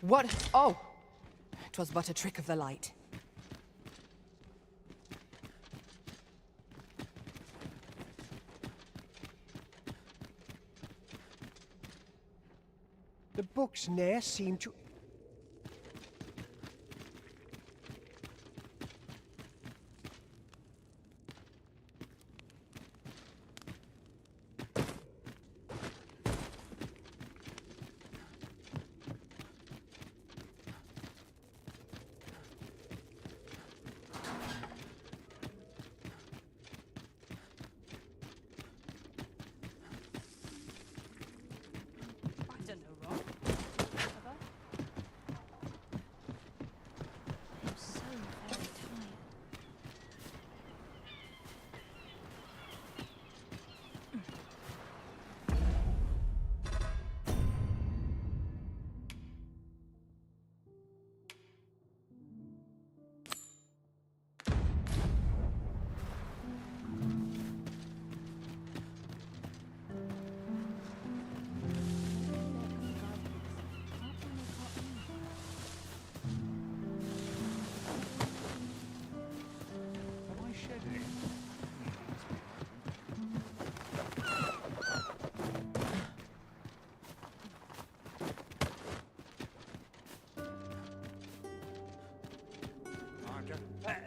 What? Oh! 'Twas but a trick of the light. The books ne'er seem to...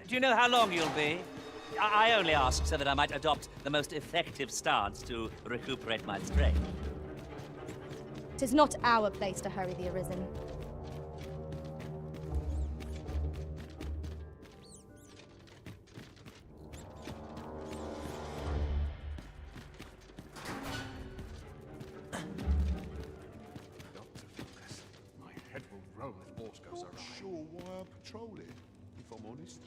Do you know how long you'll be? I only ask so that I might adopt the most effective stance to recuperate my strength. 'Tis not our place to hurry the Arisen. My head will roll if aught goes awry. Not sure why I patrol it, if I'm honest.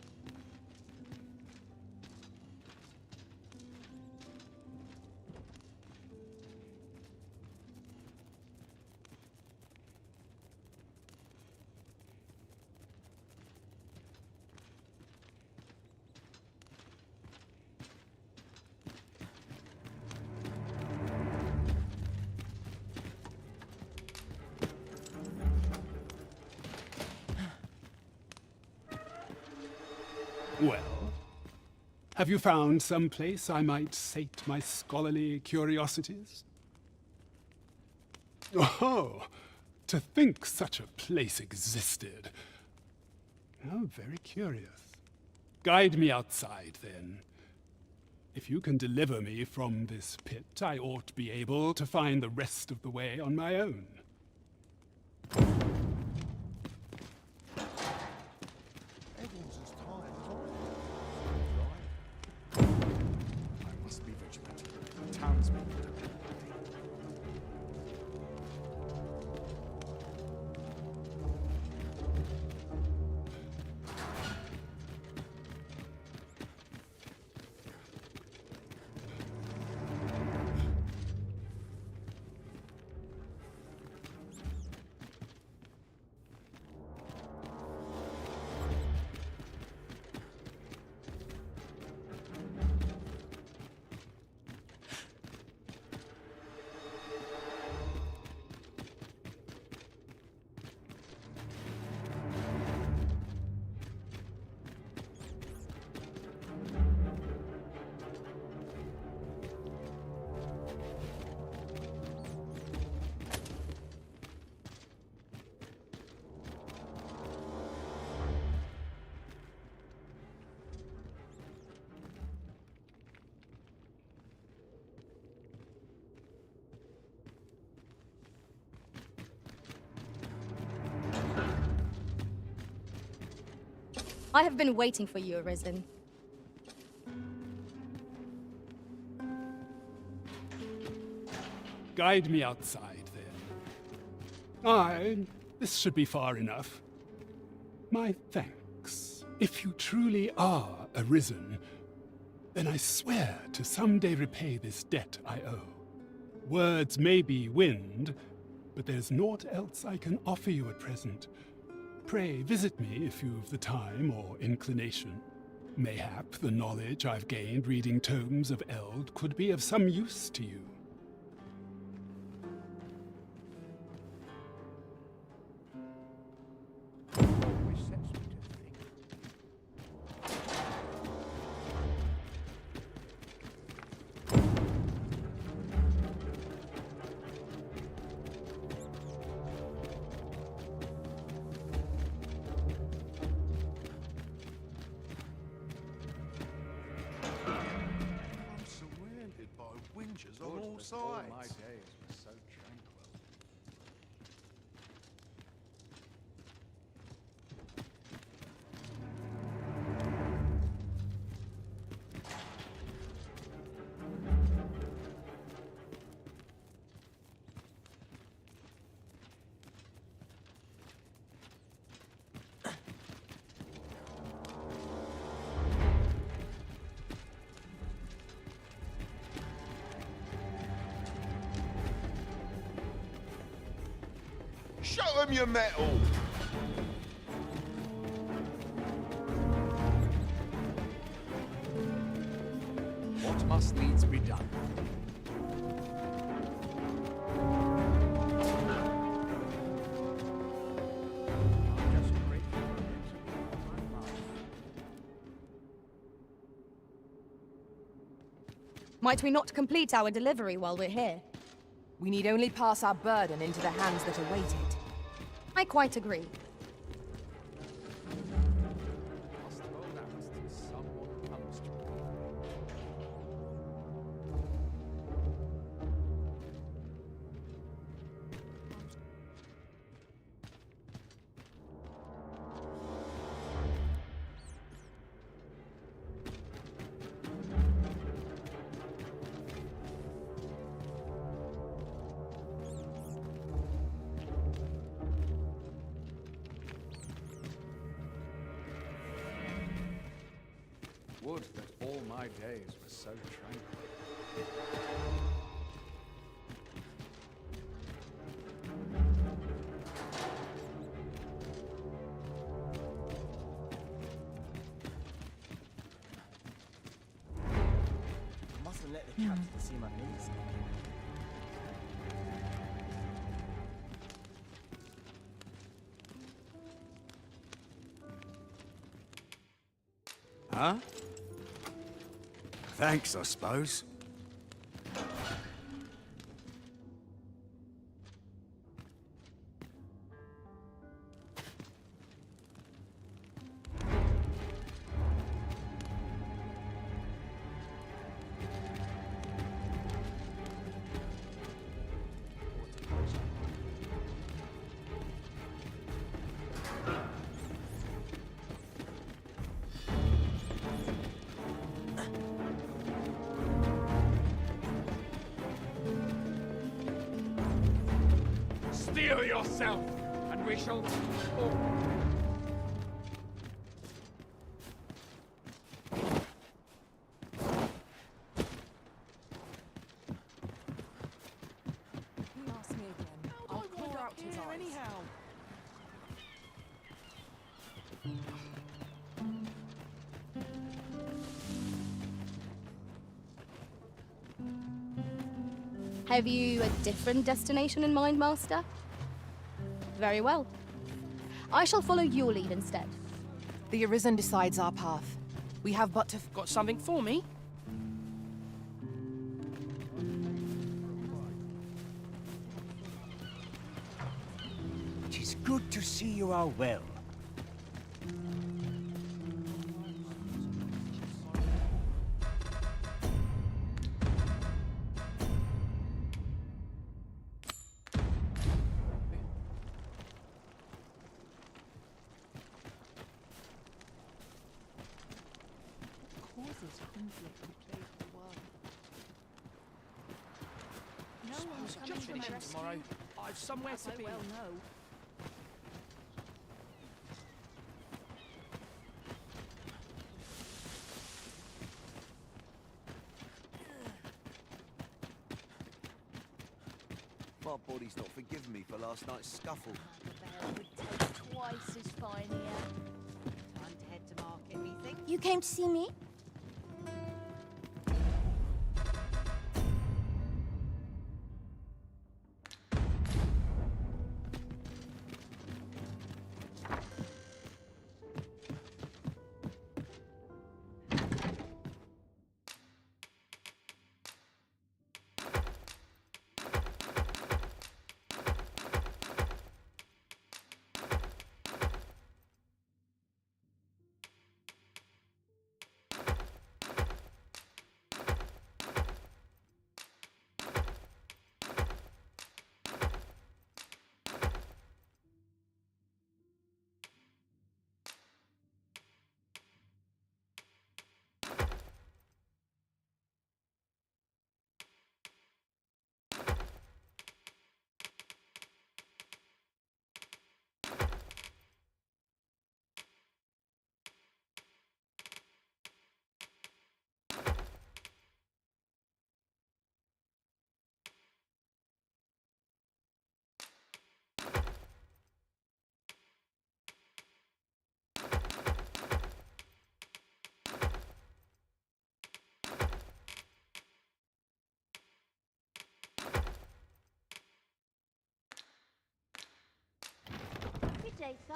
Well, have you found some place I might sate my scholarly curiosities? Oh, to think such a place existed. How very curious. Guide me outside, then. If you can deliver me from this pit, I ought be able to find the rest of the way on my own. Everyone's as tired as I must be vigilant. The townsmen will depend on me. I have been waiting for you, Arisen. Guide me outside, then. This should be far enough. My thanks. If you truly are Arisen, then I swear to someday repay this debt I owe. Words may be wind, but there's naught else I can offer you at present. Pray visit me if you've the time or inclination. Mayhap the knowledge I've gained reading tomes of Eld could be of some use to you. sides. All my days were so tranquil. Show them your metal! What must needs be done? Might we not complete our delivery while we're here? We need only pass our burden into the hands that await it. I quite agree. Would that all my days were so tranquil. I mustn't let the captain see my knees. Huh? Thanks, I suppose. Steel yourself, and we shall... He asked me again. I'll clear out his eyes. Anyhow. Have you a different destination in mind, Master? Very well. I shall follow your lead instead. The Arisen decides our path. We have but to... Got something for me? It is good to see you are well. Causes conflict that plague the world. No one's Just finishing tomorrow. I've somewhere to be. well know. My body's not forgiven me for last night's scuffle. The would taste twice as fine here. Time to head to market, methinks. You came to see me? sir?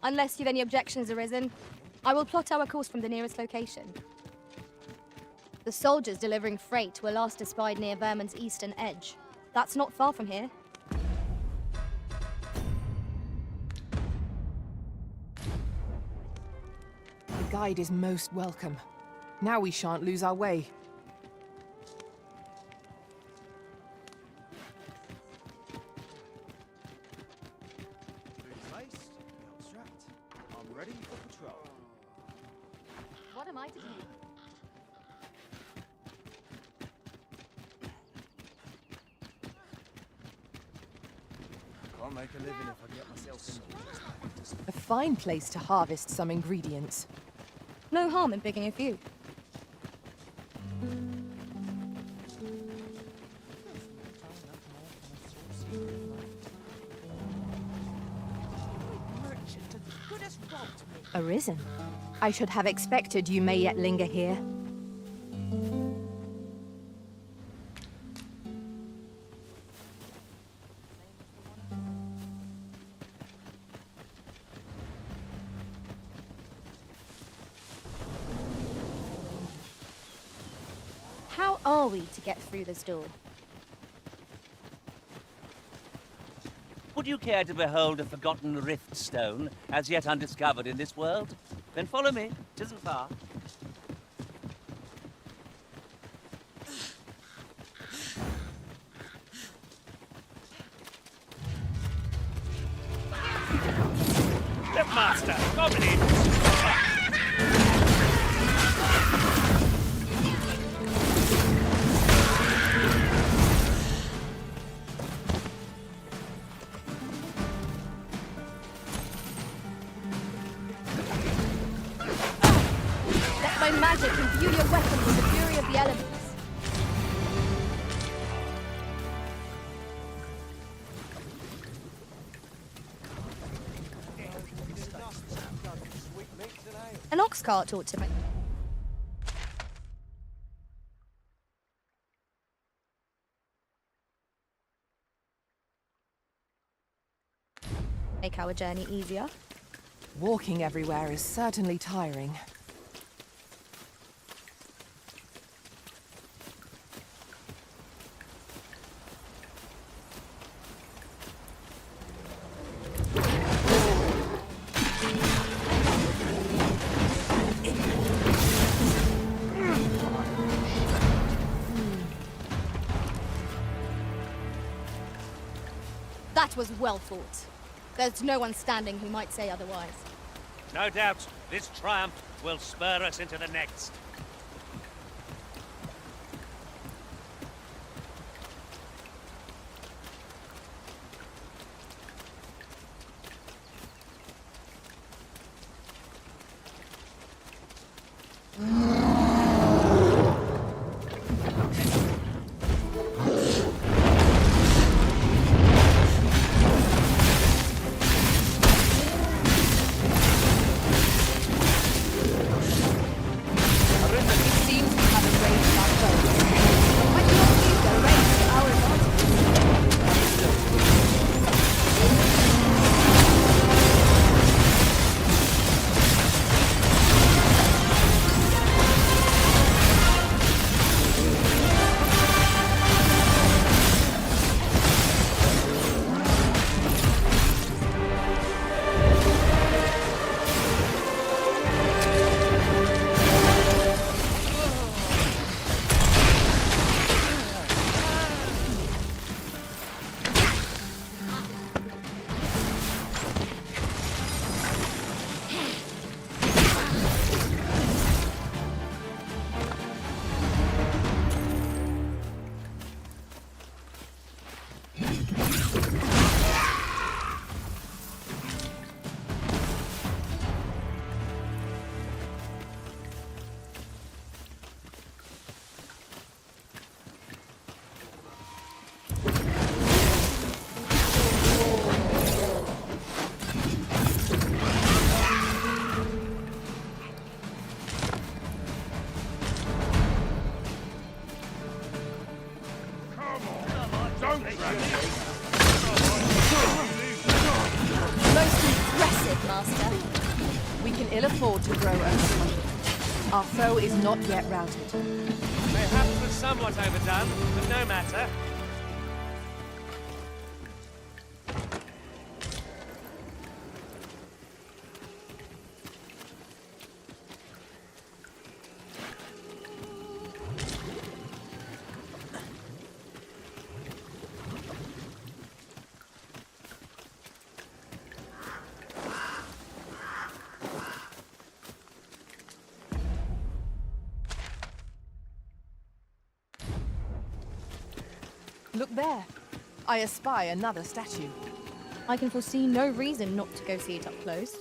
Unless you've any objections arisen, I will plot our course from the nearest location. The soldiers delivering freight were last espied near Vermin's eastern edge. That's not far from here. The guide is most welcome. Now we shan't lose our way. I'm ready for patrol. What am I to do? Can't make a living if I get myself in. A fine place to harvest some ingredients. No harm in picking a few. Arisen. I should have expected you may yet linger here. How are we to get through this door? Would you care to behold a forgotten rift stone, as yet undiscovered in this world? Then follow me. 'Tisn't far. Step master, goblin! By magic, imbue your weapon with the fury of the elements. An ox cart ought to make. Make our journey easier. Walking everywhere is certainly tiring. That was well fought. There's no one standing who might say otherwise. No doubt, this triumph will spur us into the next. still afford to grow overconfident. Our foe is not yet routed. Mayhaps was somewhat overdone, but no matter. Look there. I espy another statue. I can foresee no reason not to go see it up close.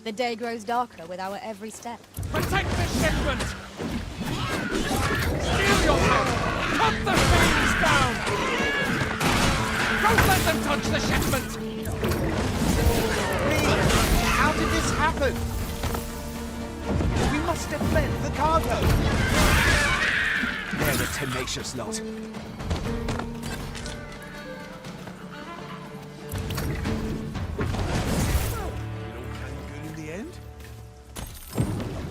The day grows darker with our every step. Protect the shipment! Steal your men! Cut the chains down! Don't let them touch the shipment! How did this happen? We must defend the cargo. They're a tenacious lot.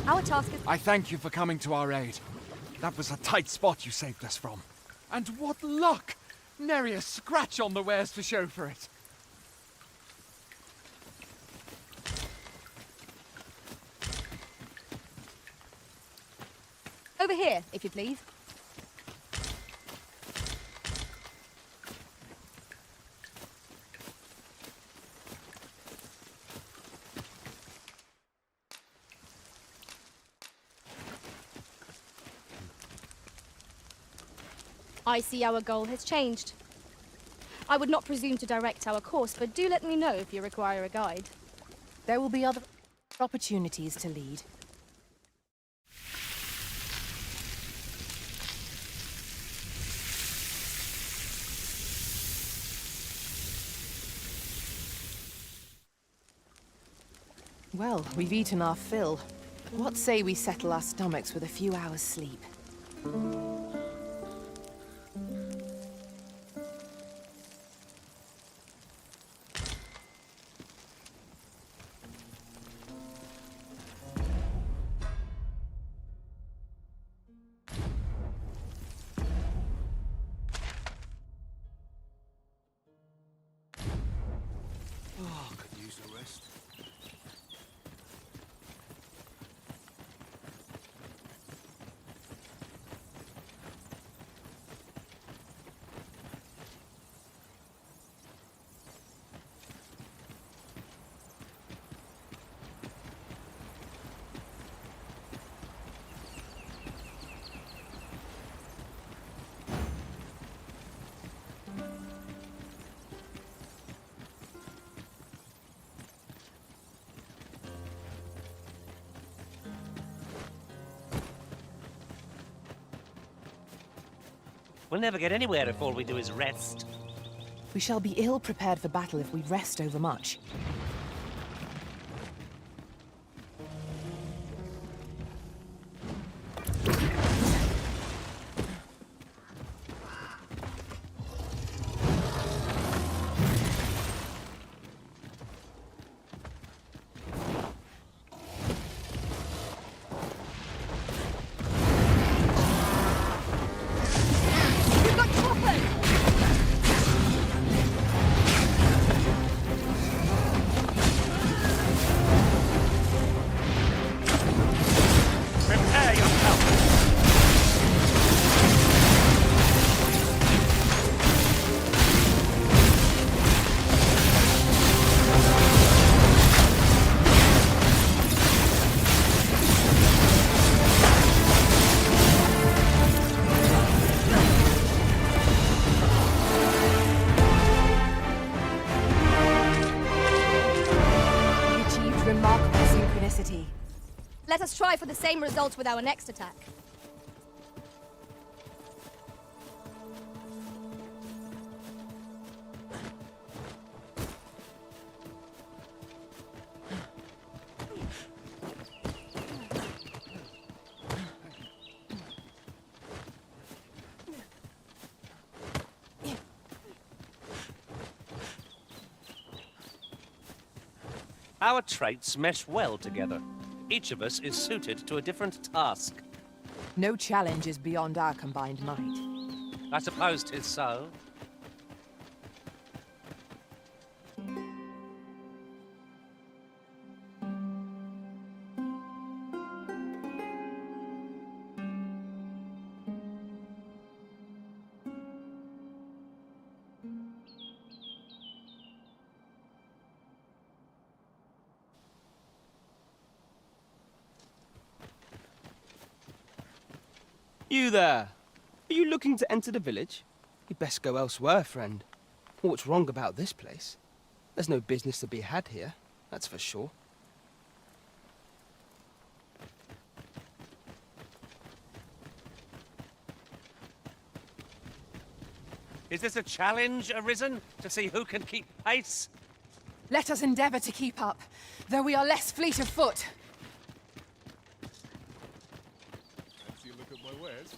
Our task is... I thank you for coming to our aid. That was a tight spot you saved us from. And what luck! Nary a scratch on the wares to show for it. Over here, if you please. I see our goal has changed. I would not presume to direct our course, but do let me know if you require a guide. There will be other opportunities to lead. Well, we've eaten our fill. What say we settle our stomachs with a few hours' sleep? Oh, could use a rest. We'll never get anywhere if all we do is rest. We shall be ill prepared for battle if we rest overmuch. Remarkable synchronicity. Let us try for the same result with our next attack. Our traits mesh well together. Each of us is suited to a different task. No challenge is beyond our combined might. I suppose 'tis so. You there! Are you looking to enter the village? You'd best go elsewhere, friend. What's wrong about this place? There's no business to be had here, that's for sure. Is this a challenge arisen to see who can keep pace? Let us endeavor to keep up, though we are less fleet of foot. Fancy a look at my wares?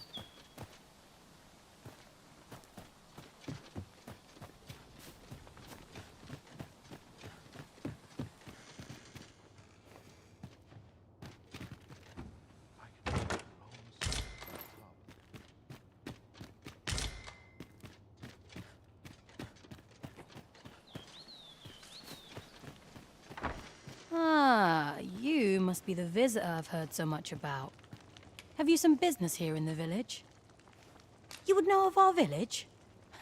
Ah, you must be the visitor I've heard so much about. Have you some business here in the village? You would know of our village?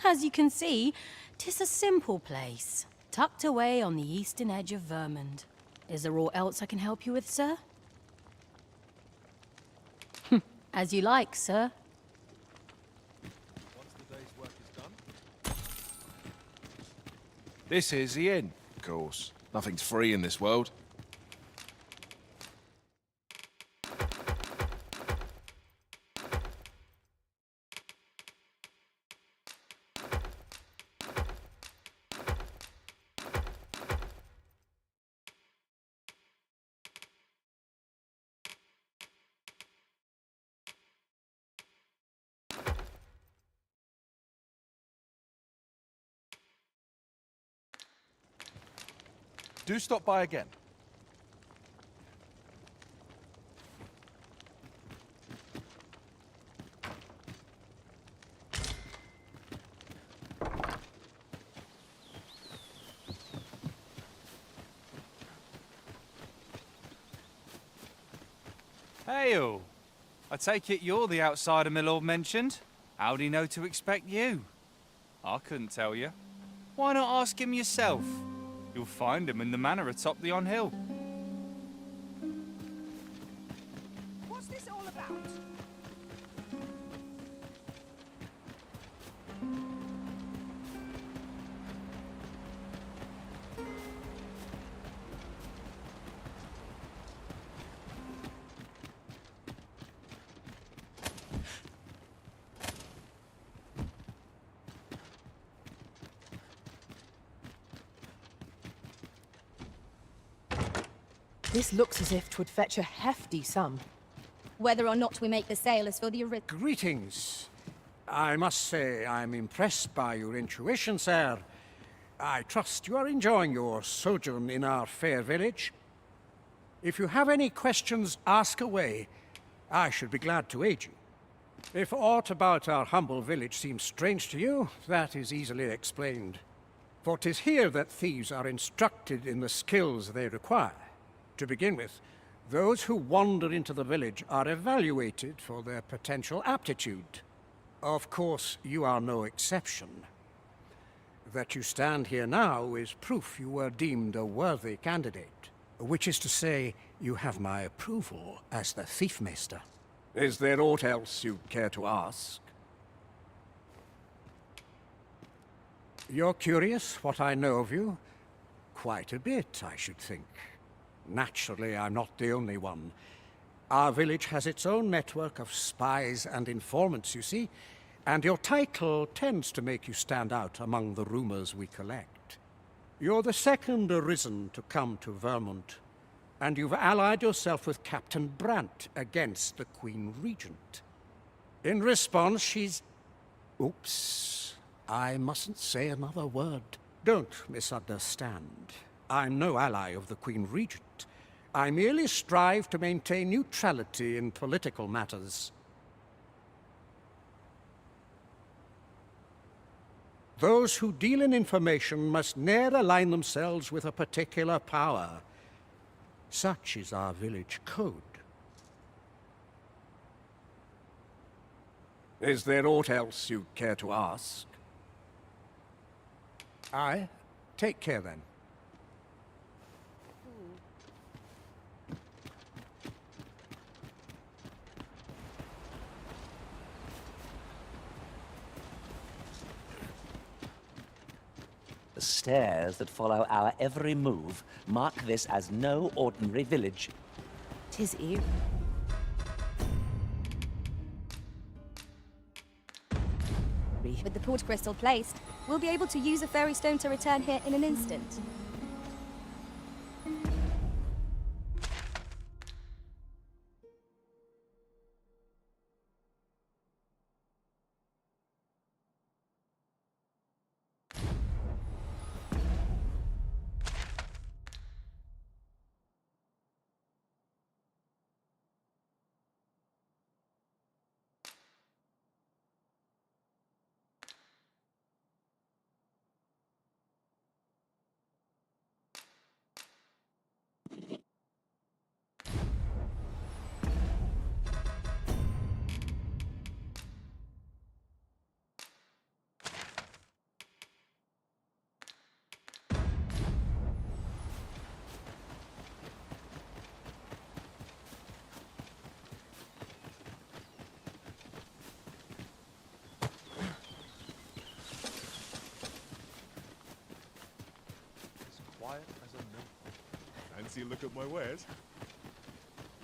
As you can see, 'tis a simple place, tucked away on the eastern edge of Vermund. Is there aught else I can help you with, sir? As you like, sir. Once the day's work is done. This is the inn, of course. Nothing's free in this world. Do stop by again. Hail! I take it you're the outsider my lord mentioned. How'd he know to expect you? I couldn't tell you. Why not ask him yourself? You'll find him in the manor atop the on-hill. What's this all about? This looks as if 'twould fetch a hefty sum. Whether or not we make the sale is for the Greetings. I must say I'm impressed by your intuition, sir. I trust you are enjoying your sojourn in our fair village. If you have any questions, ask away. I should be glad to aid you. If aught about our humble village seems strange to you, that is easily explained. For 'tis here that thieves are instructed in the skills they require. To begin with, those who wander into the village are evaluated for their potential aptitude. Of course, you are no exception. That you stand here now is proof you were deemed a worthy candidate, which is to say, you have my approval as the Thiefmeister. Is there aught else you'd care to ask? You're curious what I know of you? Quite a bit, I should think. Naturally, I'm not the only one. Our village has its own network of spies and informants, you see, and your title tends to make you stand out among the rumors we collect. You're the second Arisen to come to Vermont, and you've allied yourself with Captain Brandt against the Queen Regent. In response, she's... Oops. I mustn't say another word. Don't misunderstand. I'm no ally of the Queen Regent. I merely strive to maintain neutrality in political matters. Those who deal in information must ne'er align themselves with a particular power. Such is our village code. Is there aught else you care to ask? Aye. Take care then. The stairs that follow our every move mark this as no ordinary village. 'Tis eerie. With the port crystal placed, we'll be able to use a fairy stone to return here in an instant. Quiet as a mill. Fancy a look at my wares?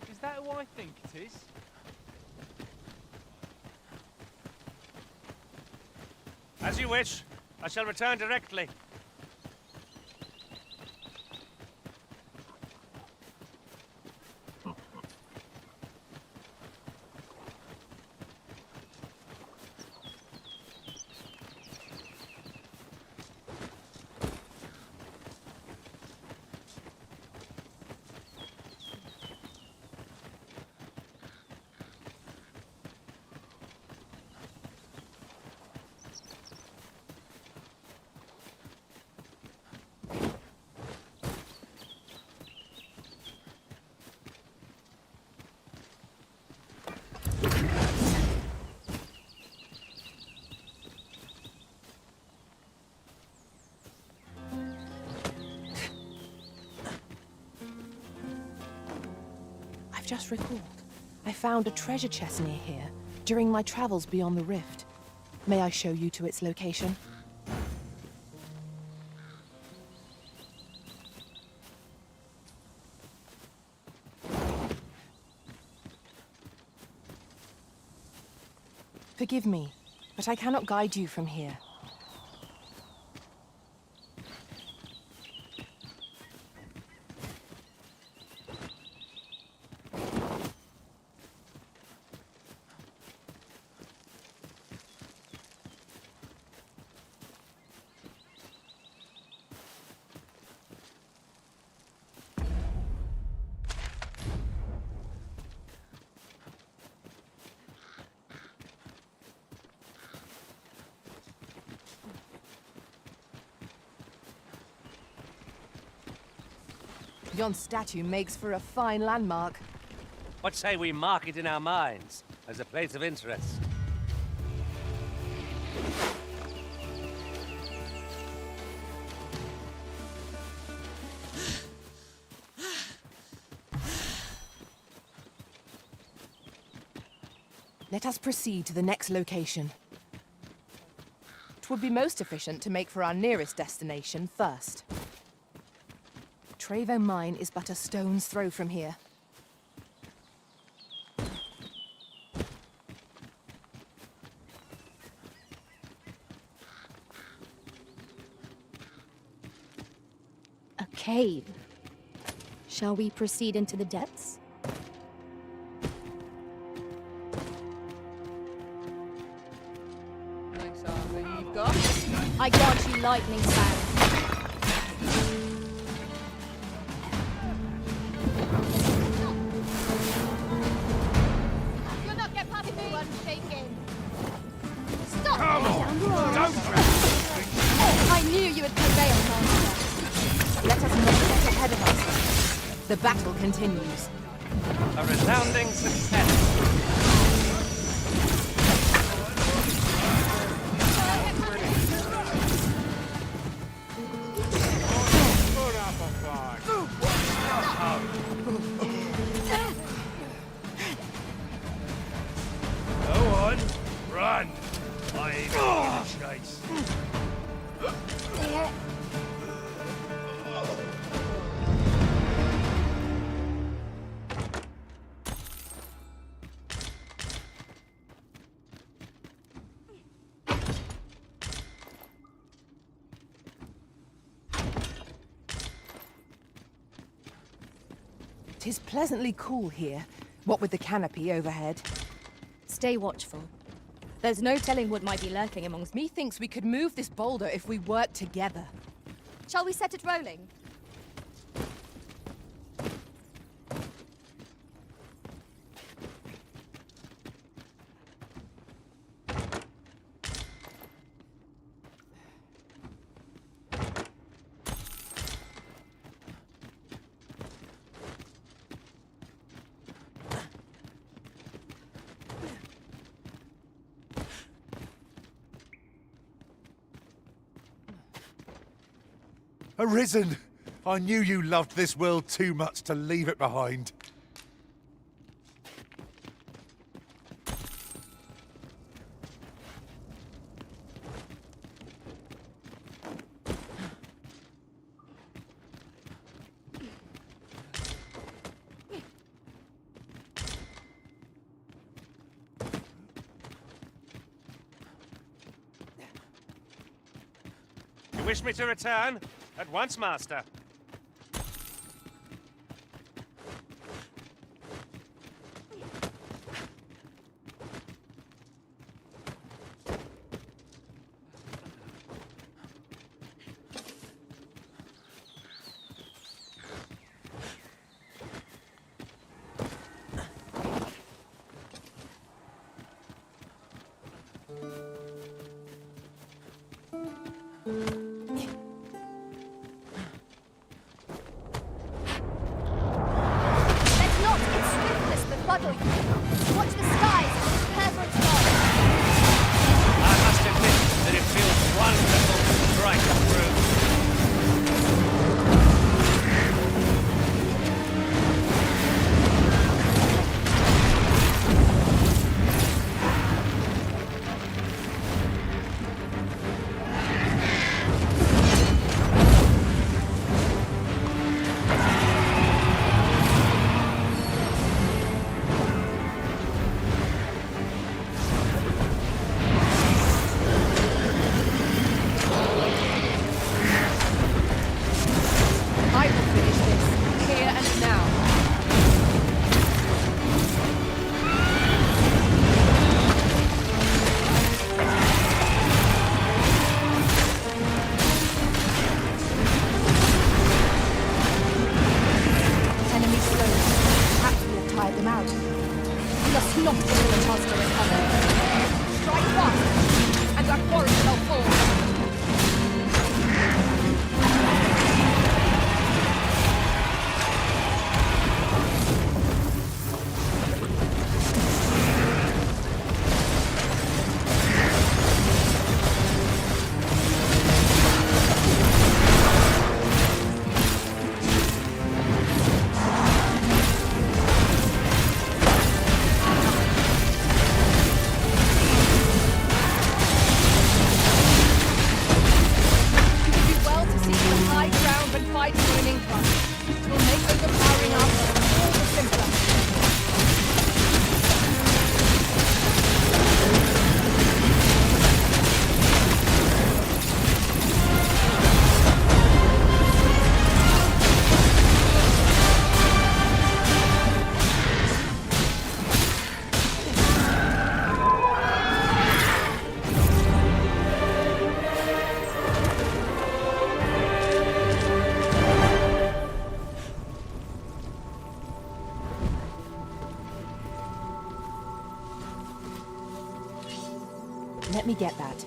Is that who I think it is? As you wish. I shall return directly. I've just recalled. I found a treasure chest near here during my travels beyond the rift. May I show you to its location? Forgive me, but I cannot guide you from here. Yon statue makes for a fine landmark. What say we mark it in our minds as a place of interest? Let us proceed to the next location. It would be most efficient to make for our nearest destination first. Trevo Mine is but a stone's throw from here. A cave. Shall we proceed into the depths? Nice armor you've got. I grant you lightning sound. You'll not get past me. One shaken. Stop! Come on! Don't I knew you would prevail, Master. Let us not get ahead of us. The battle continues. A resounding success. put up a fight. Go on, run. I ain't on the chase. Tis pleasantly cool here, what with the canopy overhead. Stay watchful. There's no telling what might be lurking amongst. Methinks we could move this boulder if we work together. Shall we set it rolling? Arisen! I knew you loved this world too much to leave it behind. You wish me to return? At once, Master. Watch the skies and prepare for its launch. I must admit that it feels wonderful to strike through. Let me get that.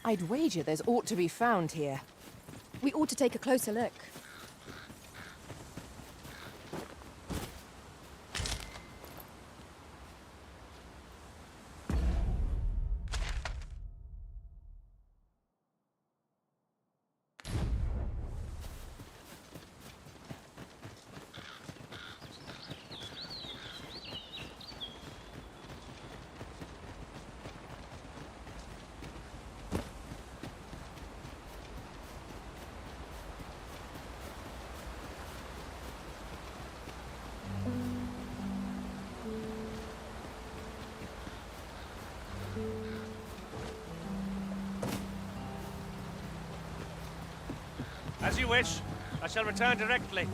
I'd wager there's aught to be found here. We ought to take a closer look. As you wish. I shall return directly.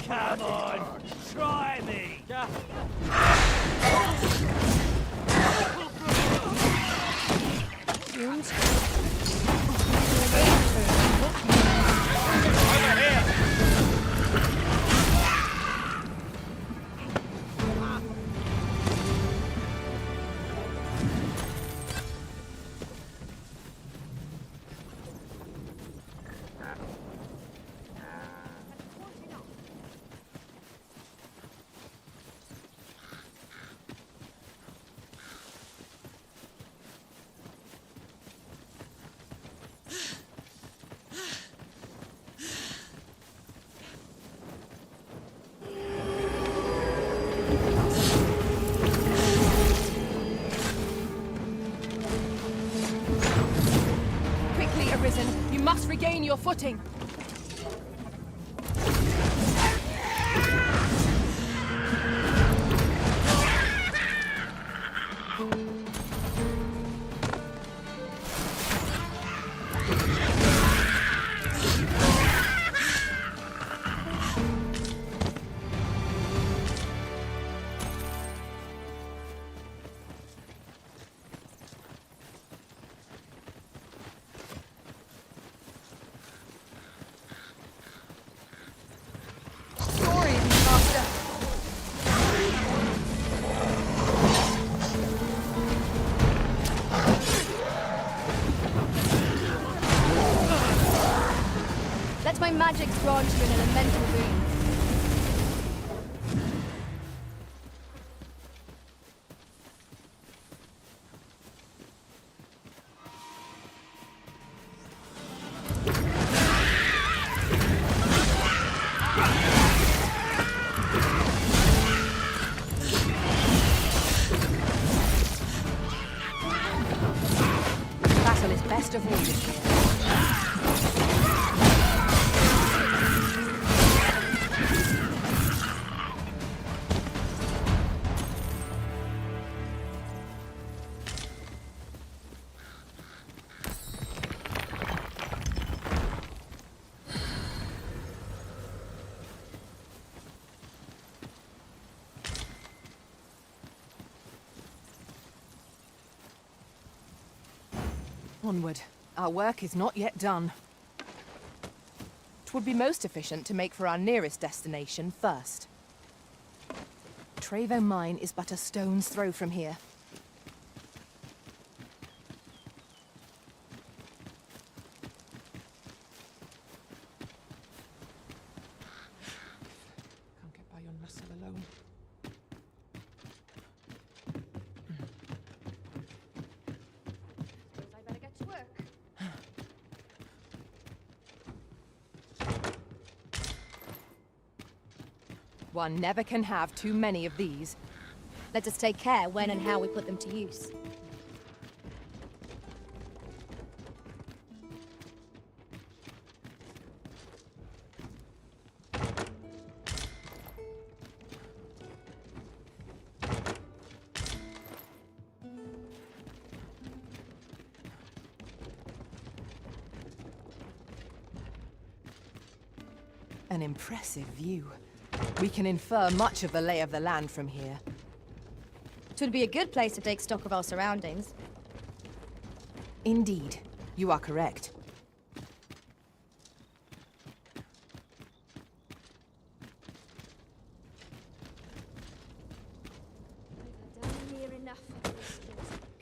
Come on, try me. Over here. Quickly, Arisen. You must regain your footing. Let my magic grant you an elemental boon. Battle is best avoided here. Onward. Our work is not yet done. 'Twould be most efficient to make for our nearest destination first. Trevo Mine is but a stone's throw from here. Can't get by on muscle alone. I better get to work. One never can have too many of these. Let us take care when and how we put them to use. An impressive view. We can infer much of the lay of the land from here. Twould be a good place to take stock of our surroundings. Indeed, you are correct. Near enough for this just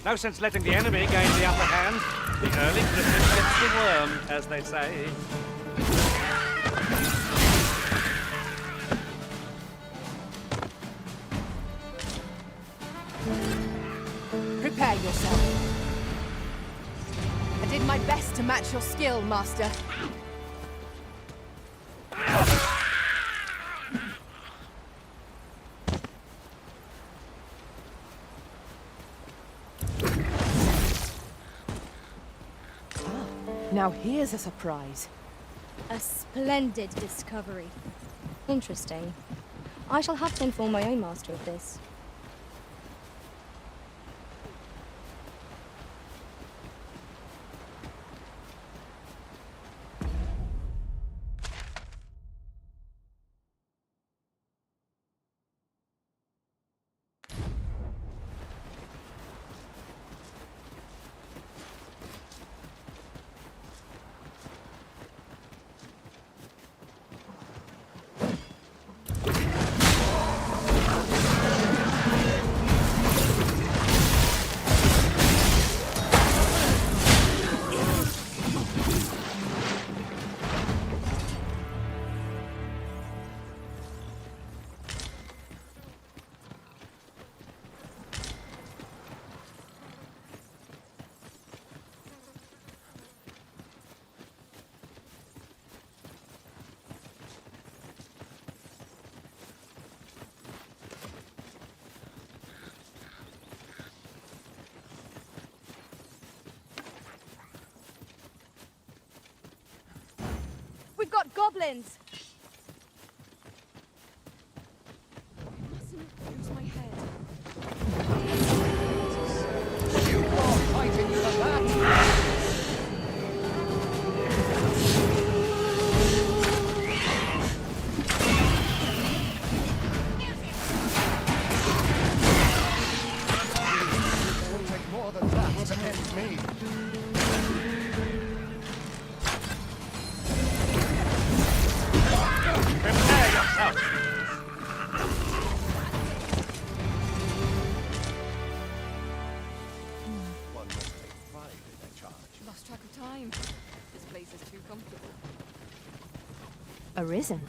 No sense letting the enemy gain the upper hand. The early Christmas gets the worm, as they say. Prepare yourself. I did my best to match your skill, Master. Now here's a surprise. A splendid discovery. Interesting. I shall have to inform my own master of this. We've got goblins! Mustn't lose my head. You are fighting for that! It will take more than that to end me. Lost track of time. This place is too comfortable. Arisen.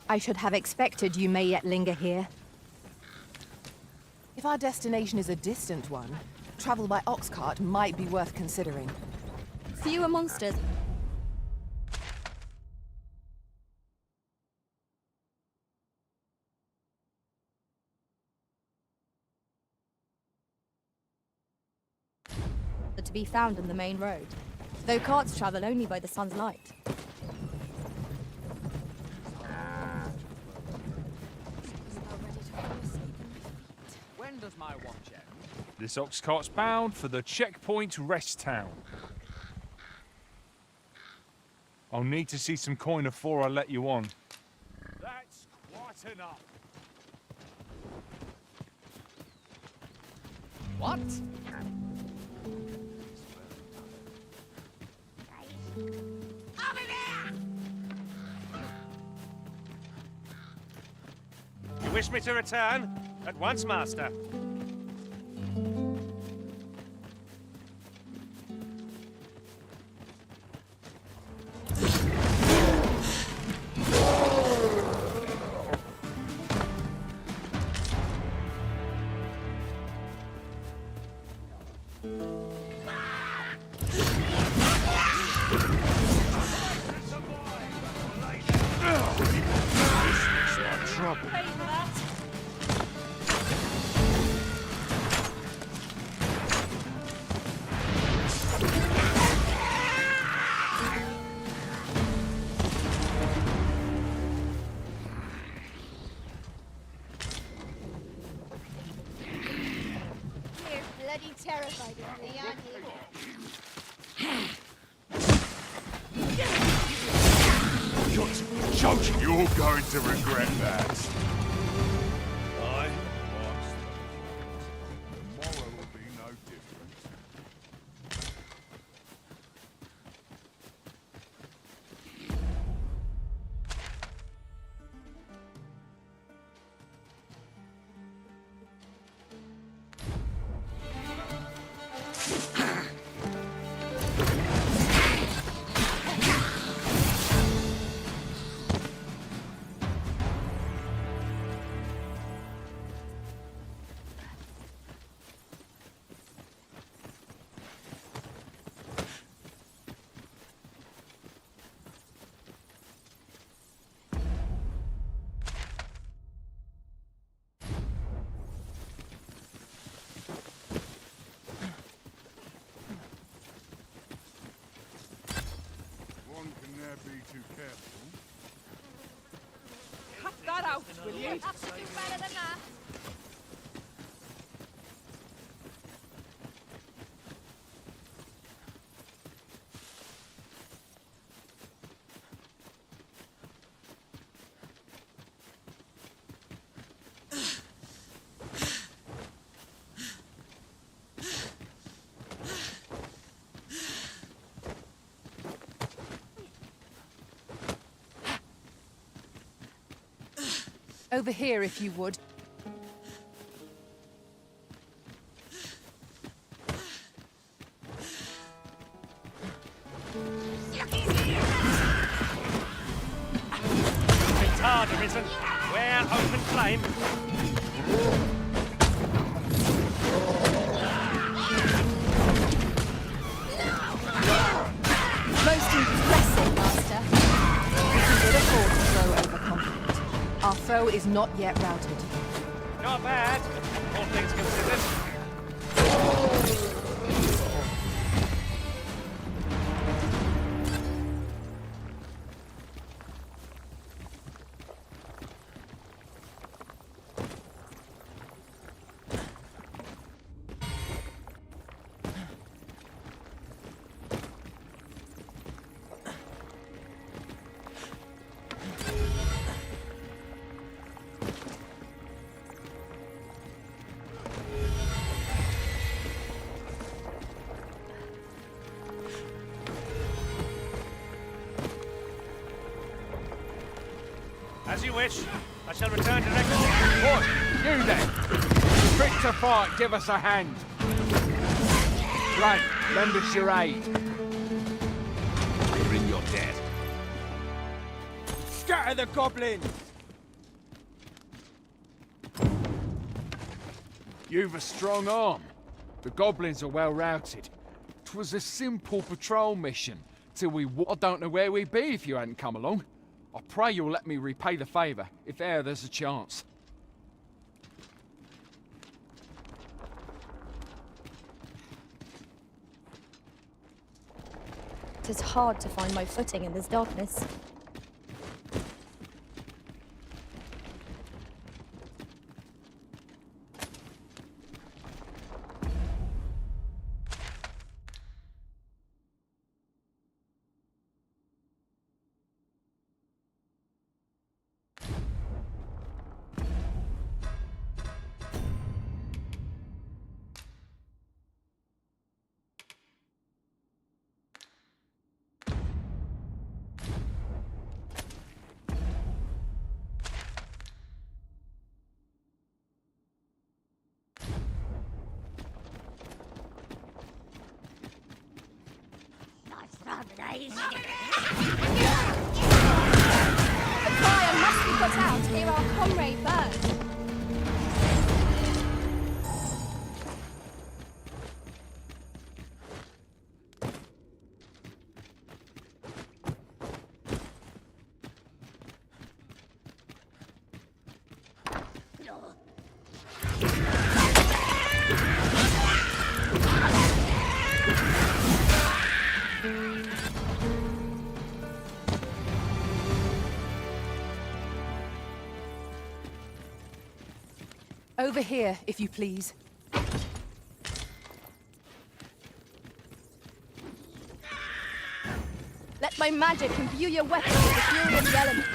I should have expected you may yet linger here. If our destination is a distant one, travel by ox cart might be worth considering. Fewer monsters. To be found on the main road, though carts travel only by the sun's light. When does my watch end? This ox cart's bound for the checkpoint rest town. I'll need to see some coin before I let you on. That's quite enough. What? Over there! wish me to return? At once, master. Terrified of me, aren't you? You're joking! You're going to regret that. I lost. Tomorrow will be no different. One can never be too careful. Cut that out, will you? Have to do better than that. Over here, if you would. It's hard, Arisen. We're open flame. Most impressive, Master. We can afford to grow overconfident. Our foe is not yet routed. Not bad, all things considered. As you wish. I shall return directly. What? You then? Fit to fight, give us a hand. Right, lend us your aid. You're in your debt. Scatter the goblins! You've a strong arm. The goblins are well routed. 'Twas a simple patrol mission, till I don't know where we'd be if you hadn't come along. I pray you'll let me repay the favour, if e'er there's a chance. It is hard to find my footing in this darkness. The fire must be put out ere our comrade burns. Over here, if you please. Let my magic imbue your weapons with the fury of the elements.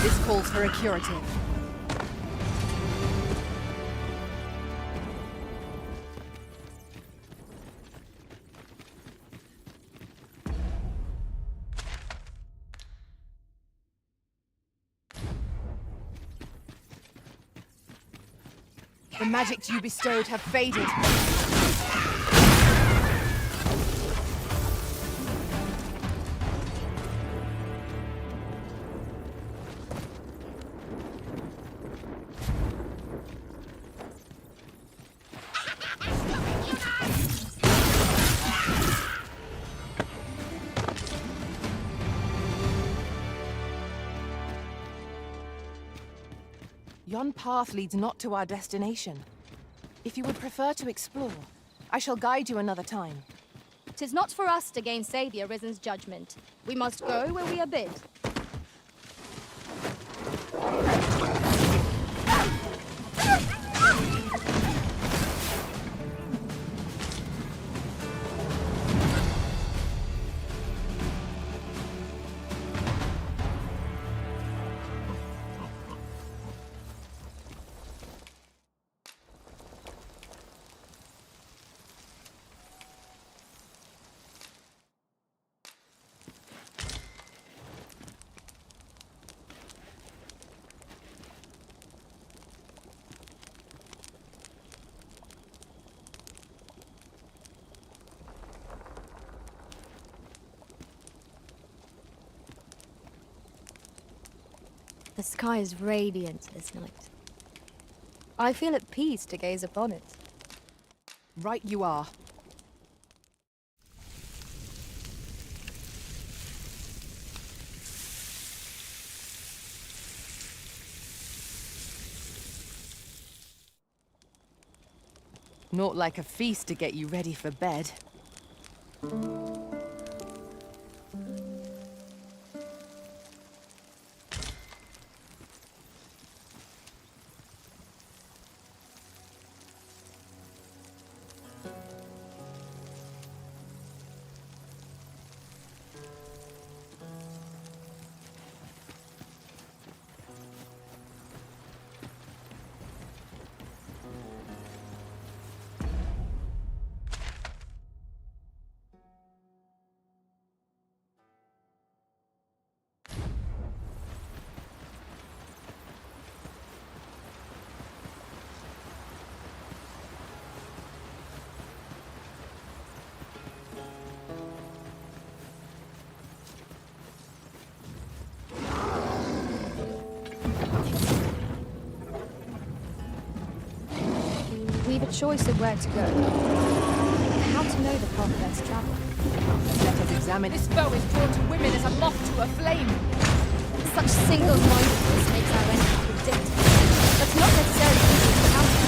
This calls for a curative. The magics you bestowed have faded. Yon path leads not to our destination. If you would prefer to explore, I shall guide you another time. 'Tis not for us to gainsay the Arisen's judgment. We must go where we are bid. The sky is radiant this night. I feel at peace to gaze upon it. Right you are. Not like a feast to get you ready for bed. We've a choice of where to go. How to know the path less traveled. Let us examine. This bow is drawn to women as a moth to a flame. Such single-mindedness makes our enemy predictable, but not necessarily easy to counter.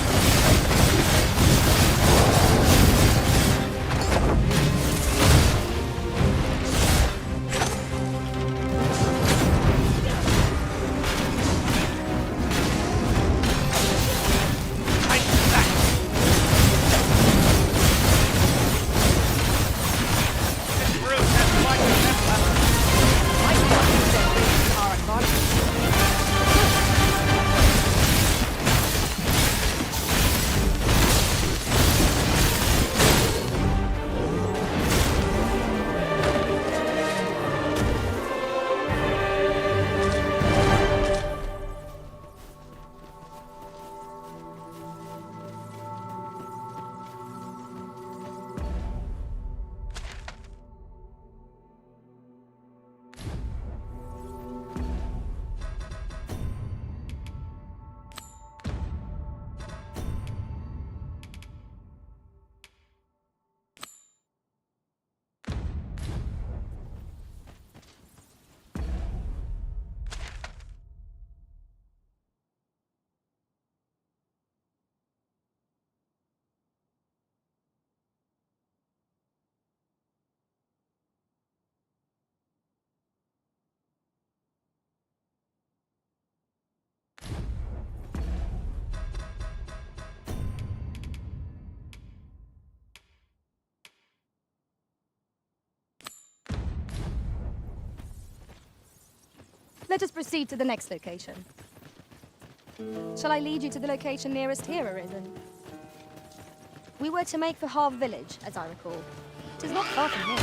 Let us proceed to the next location. Shall I lead you to the location nearest here, Arisen? We were to make for Harve Village, as I recall. It is not far from here.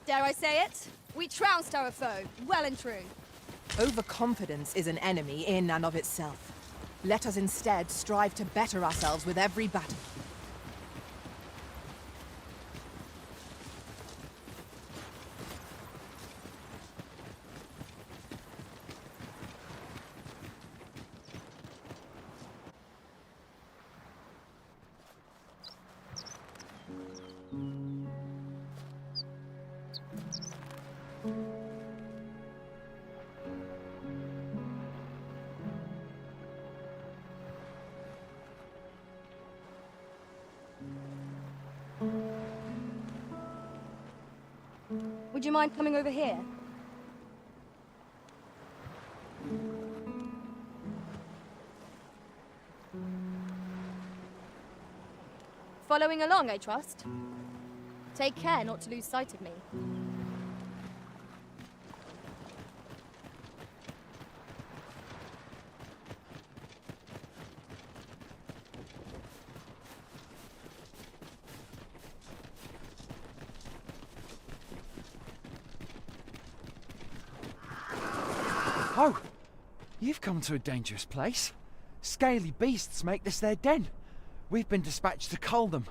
Dare I say it? We trounced our foe, well and true. Overconfidence is an enemy in and of itself. Let us instead strive to better ourselves with every battle. Would you mind coming over here? Following along, I trust. Take care not to lose sight of me. Oh, you've come to a dangerous place. Scaly beasts make this their den. We've been dispatched to cull them.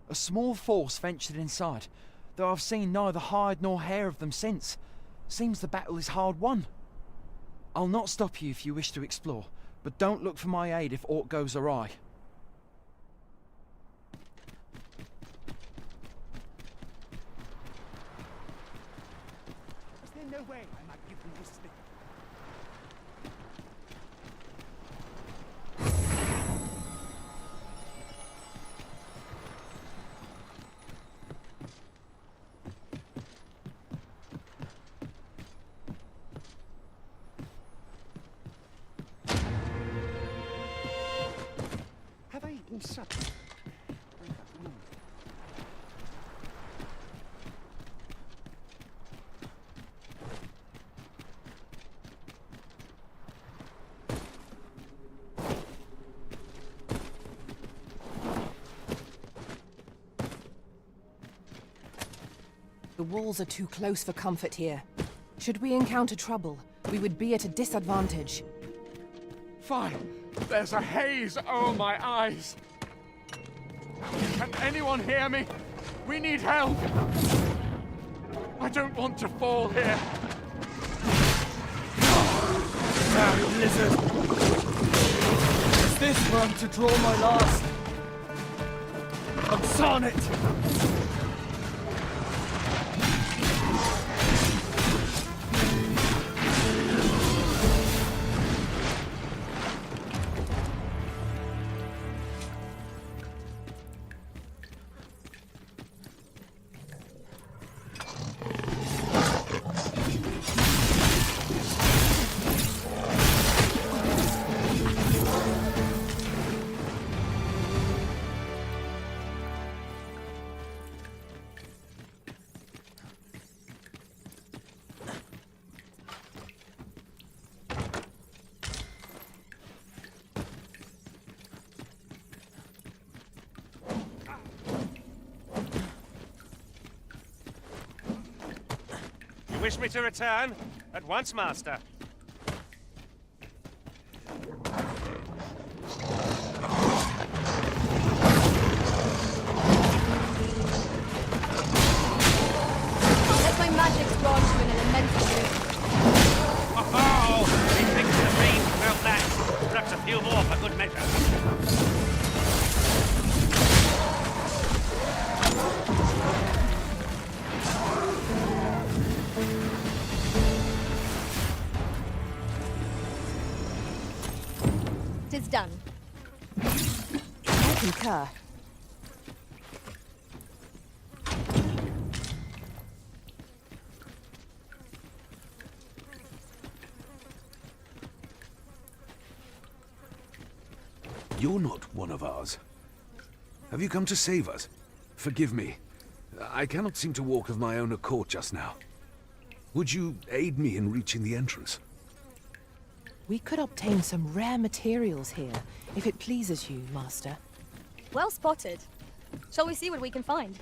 A small force ventured inside, though I've seen neither hide nor hair of them since. Seems the battle is hard won. I'll not stop you if you wish to explore, but don't look for my aid if aught goes awry. Is there no way I might give them this thing? Have I eaten supper? The walls are too close for comfort here. Should we encounter trouble, we would be at a disadvantage. Fine. There's a haze over my eyes. Can anyone hear me? We need help. I don't want to fall here. Damn lizard! Is this where I'm to draw my last? I'm Sonnet! Wish me to return? At once, Master. Let my magic grant you an elemental boon. Oh! Methinks the rain felt that. Perhaps a few more for good measure. Tis done. concur. You're not one of ours. Have you come to save us? Forgive me. I cannot seem to walk of my own accord just now. Would you aid me in reaching the entrance? We could obtain some rare materials here, if it pleases you, Master. Well spotted. Shall we see what we can find?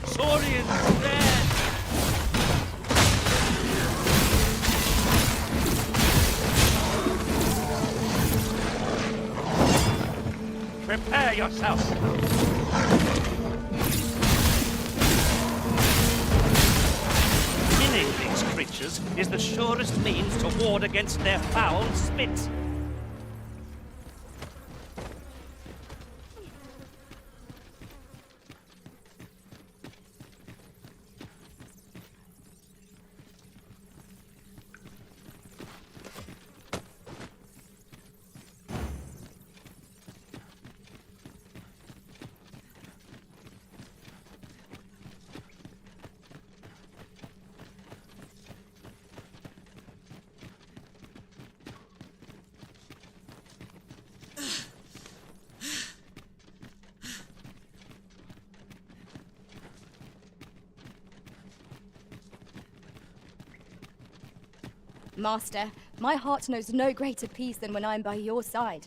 Saurians dead! Prepare yourself! Killing these creatures is the surest means to ward against their foul spit. Master, my heart knows no greater peace than when I'm by your side.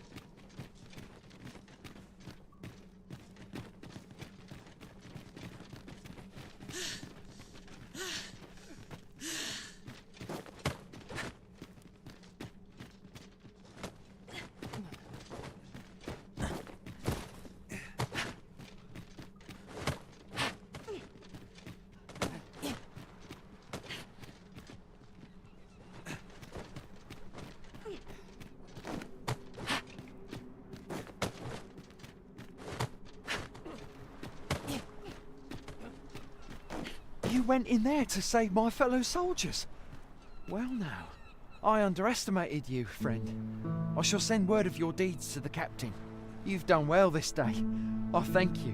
You went in there to save my fellow soldiers. Well now, I underestimated you, friend. I shall send word of your deeds to the captain. You've done well this day. I thank you.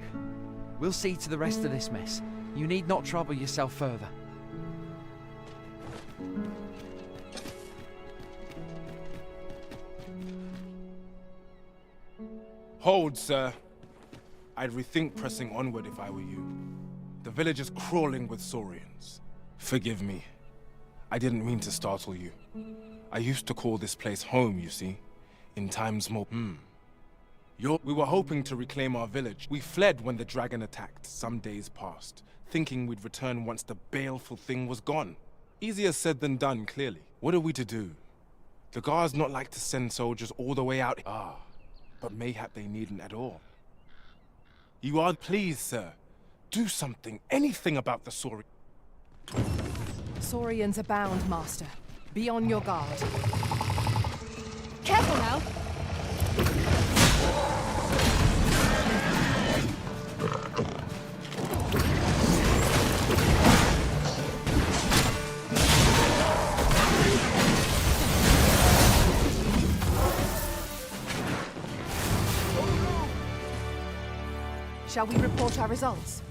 We'll see to the rest of this mess. You need not trouble yourself further. Hold, sir. I'd rethink pressing onward if I were you. The village is crawling with saurians. Forgive me. I didn't mean to startle you. I used to call this place home, you see. In times more... We were hoping to reclaim our village. We fled when the dragon attacked some days past, thinking we'd return once the baleful thing was gone. Easier said than done, clearly. What are we to do? The guards not like to send soldiers all the way out... but mayhap they needn't at all. You are pleased, sir. Do something, anything about the Saurians. Saurians abound, Master. Be on your guard. Careful now! Shall we report our results?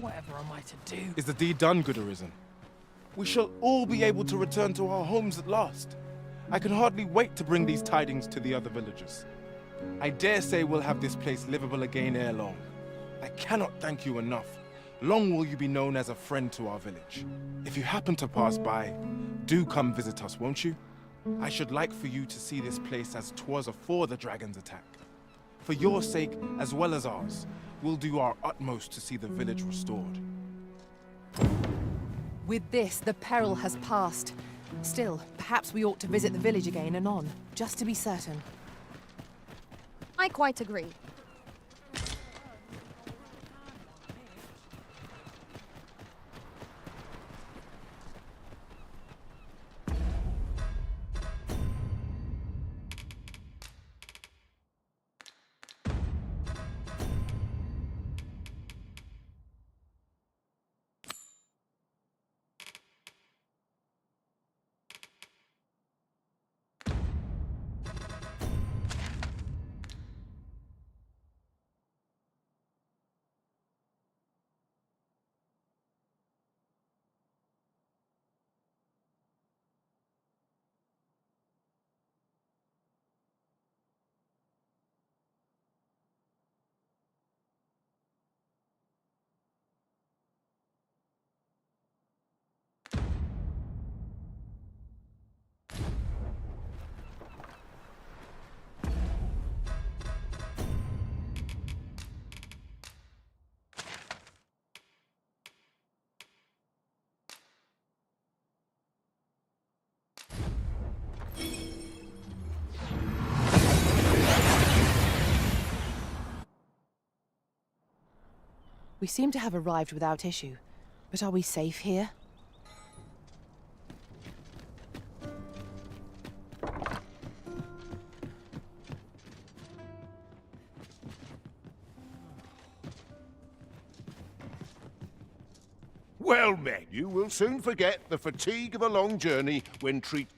Whatever am I to do? Is the deed done, good Arisen? We shall all be able to return to our homes at last. I can hardly wait to bring these tidings to the other villagers. I dare say we'll have this place livable again ere long. I cannot thank you enough. Long will you be known as a friend to our village. If you happen to pass by, do come visit us, won't you? I should like for you to see this place as 'twas afore the dragon's attack. For your sake, as well as ours, we'll do our utmost to see the village restored. With this, the peril has passed. Still, perhaps we ought to visit the village again anon, just to be certain. I quite agree. We seem to have arrived without issue, but are we safe here? Well met, you will soon forget the fatigue of a long journey when treat...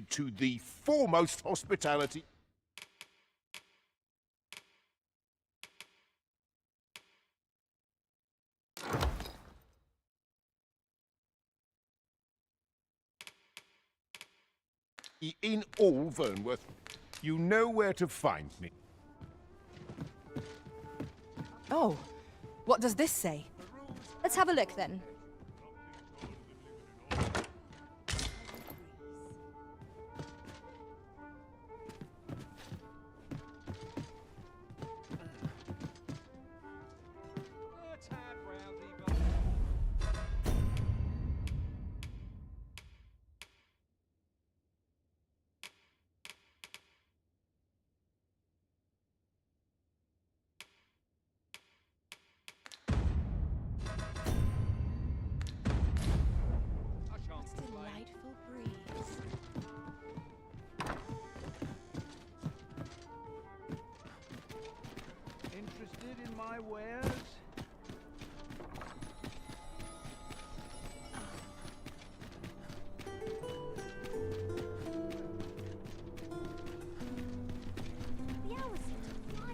to the foremost hospitality. In all Vernworth, you know where to find me. Oh, what does this say? Let's have a look then. Delightful breeze. Interested in my wares? The hours seem to fly.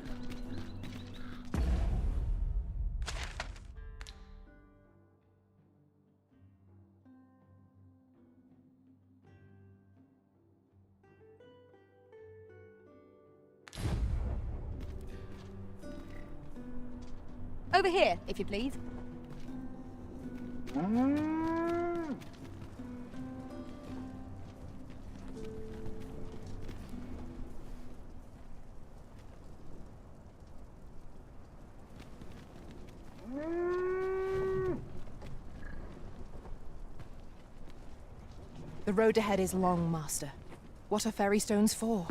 Over here, if you please. The road ahead is long, Master. What are ferry stones for?